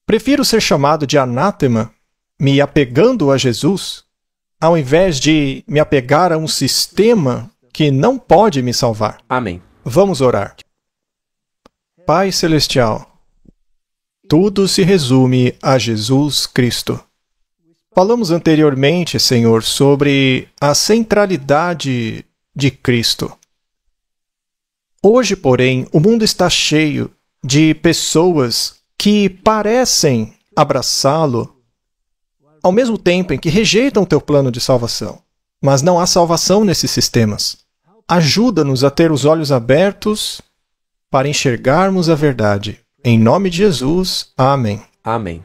Prefiro ser chamado de anátema, me apegando a Jesus, ao invés de me apegar a um sistema que não pode me salvar. Amém. Vamos orar. Pai Celestial, tudo se resume a Jesus Cristo. Falamos anteriormente, Senhor, sobre a centralidade de Cristo. Hoje, porém, o mundo está cheio de pessoas que parecem abraçá-lo, ao mesmo tempo em que rejeitam o teu plano de salvação. Mas não há salvação nesses sistemas. Ajuda-nos a ter os olhos abertos para enxergarmos a verdade. Em nome de Jesus, amém. Amém.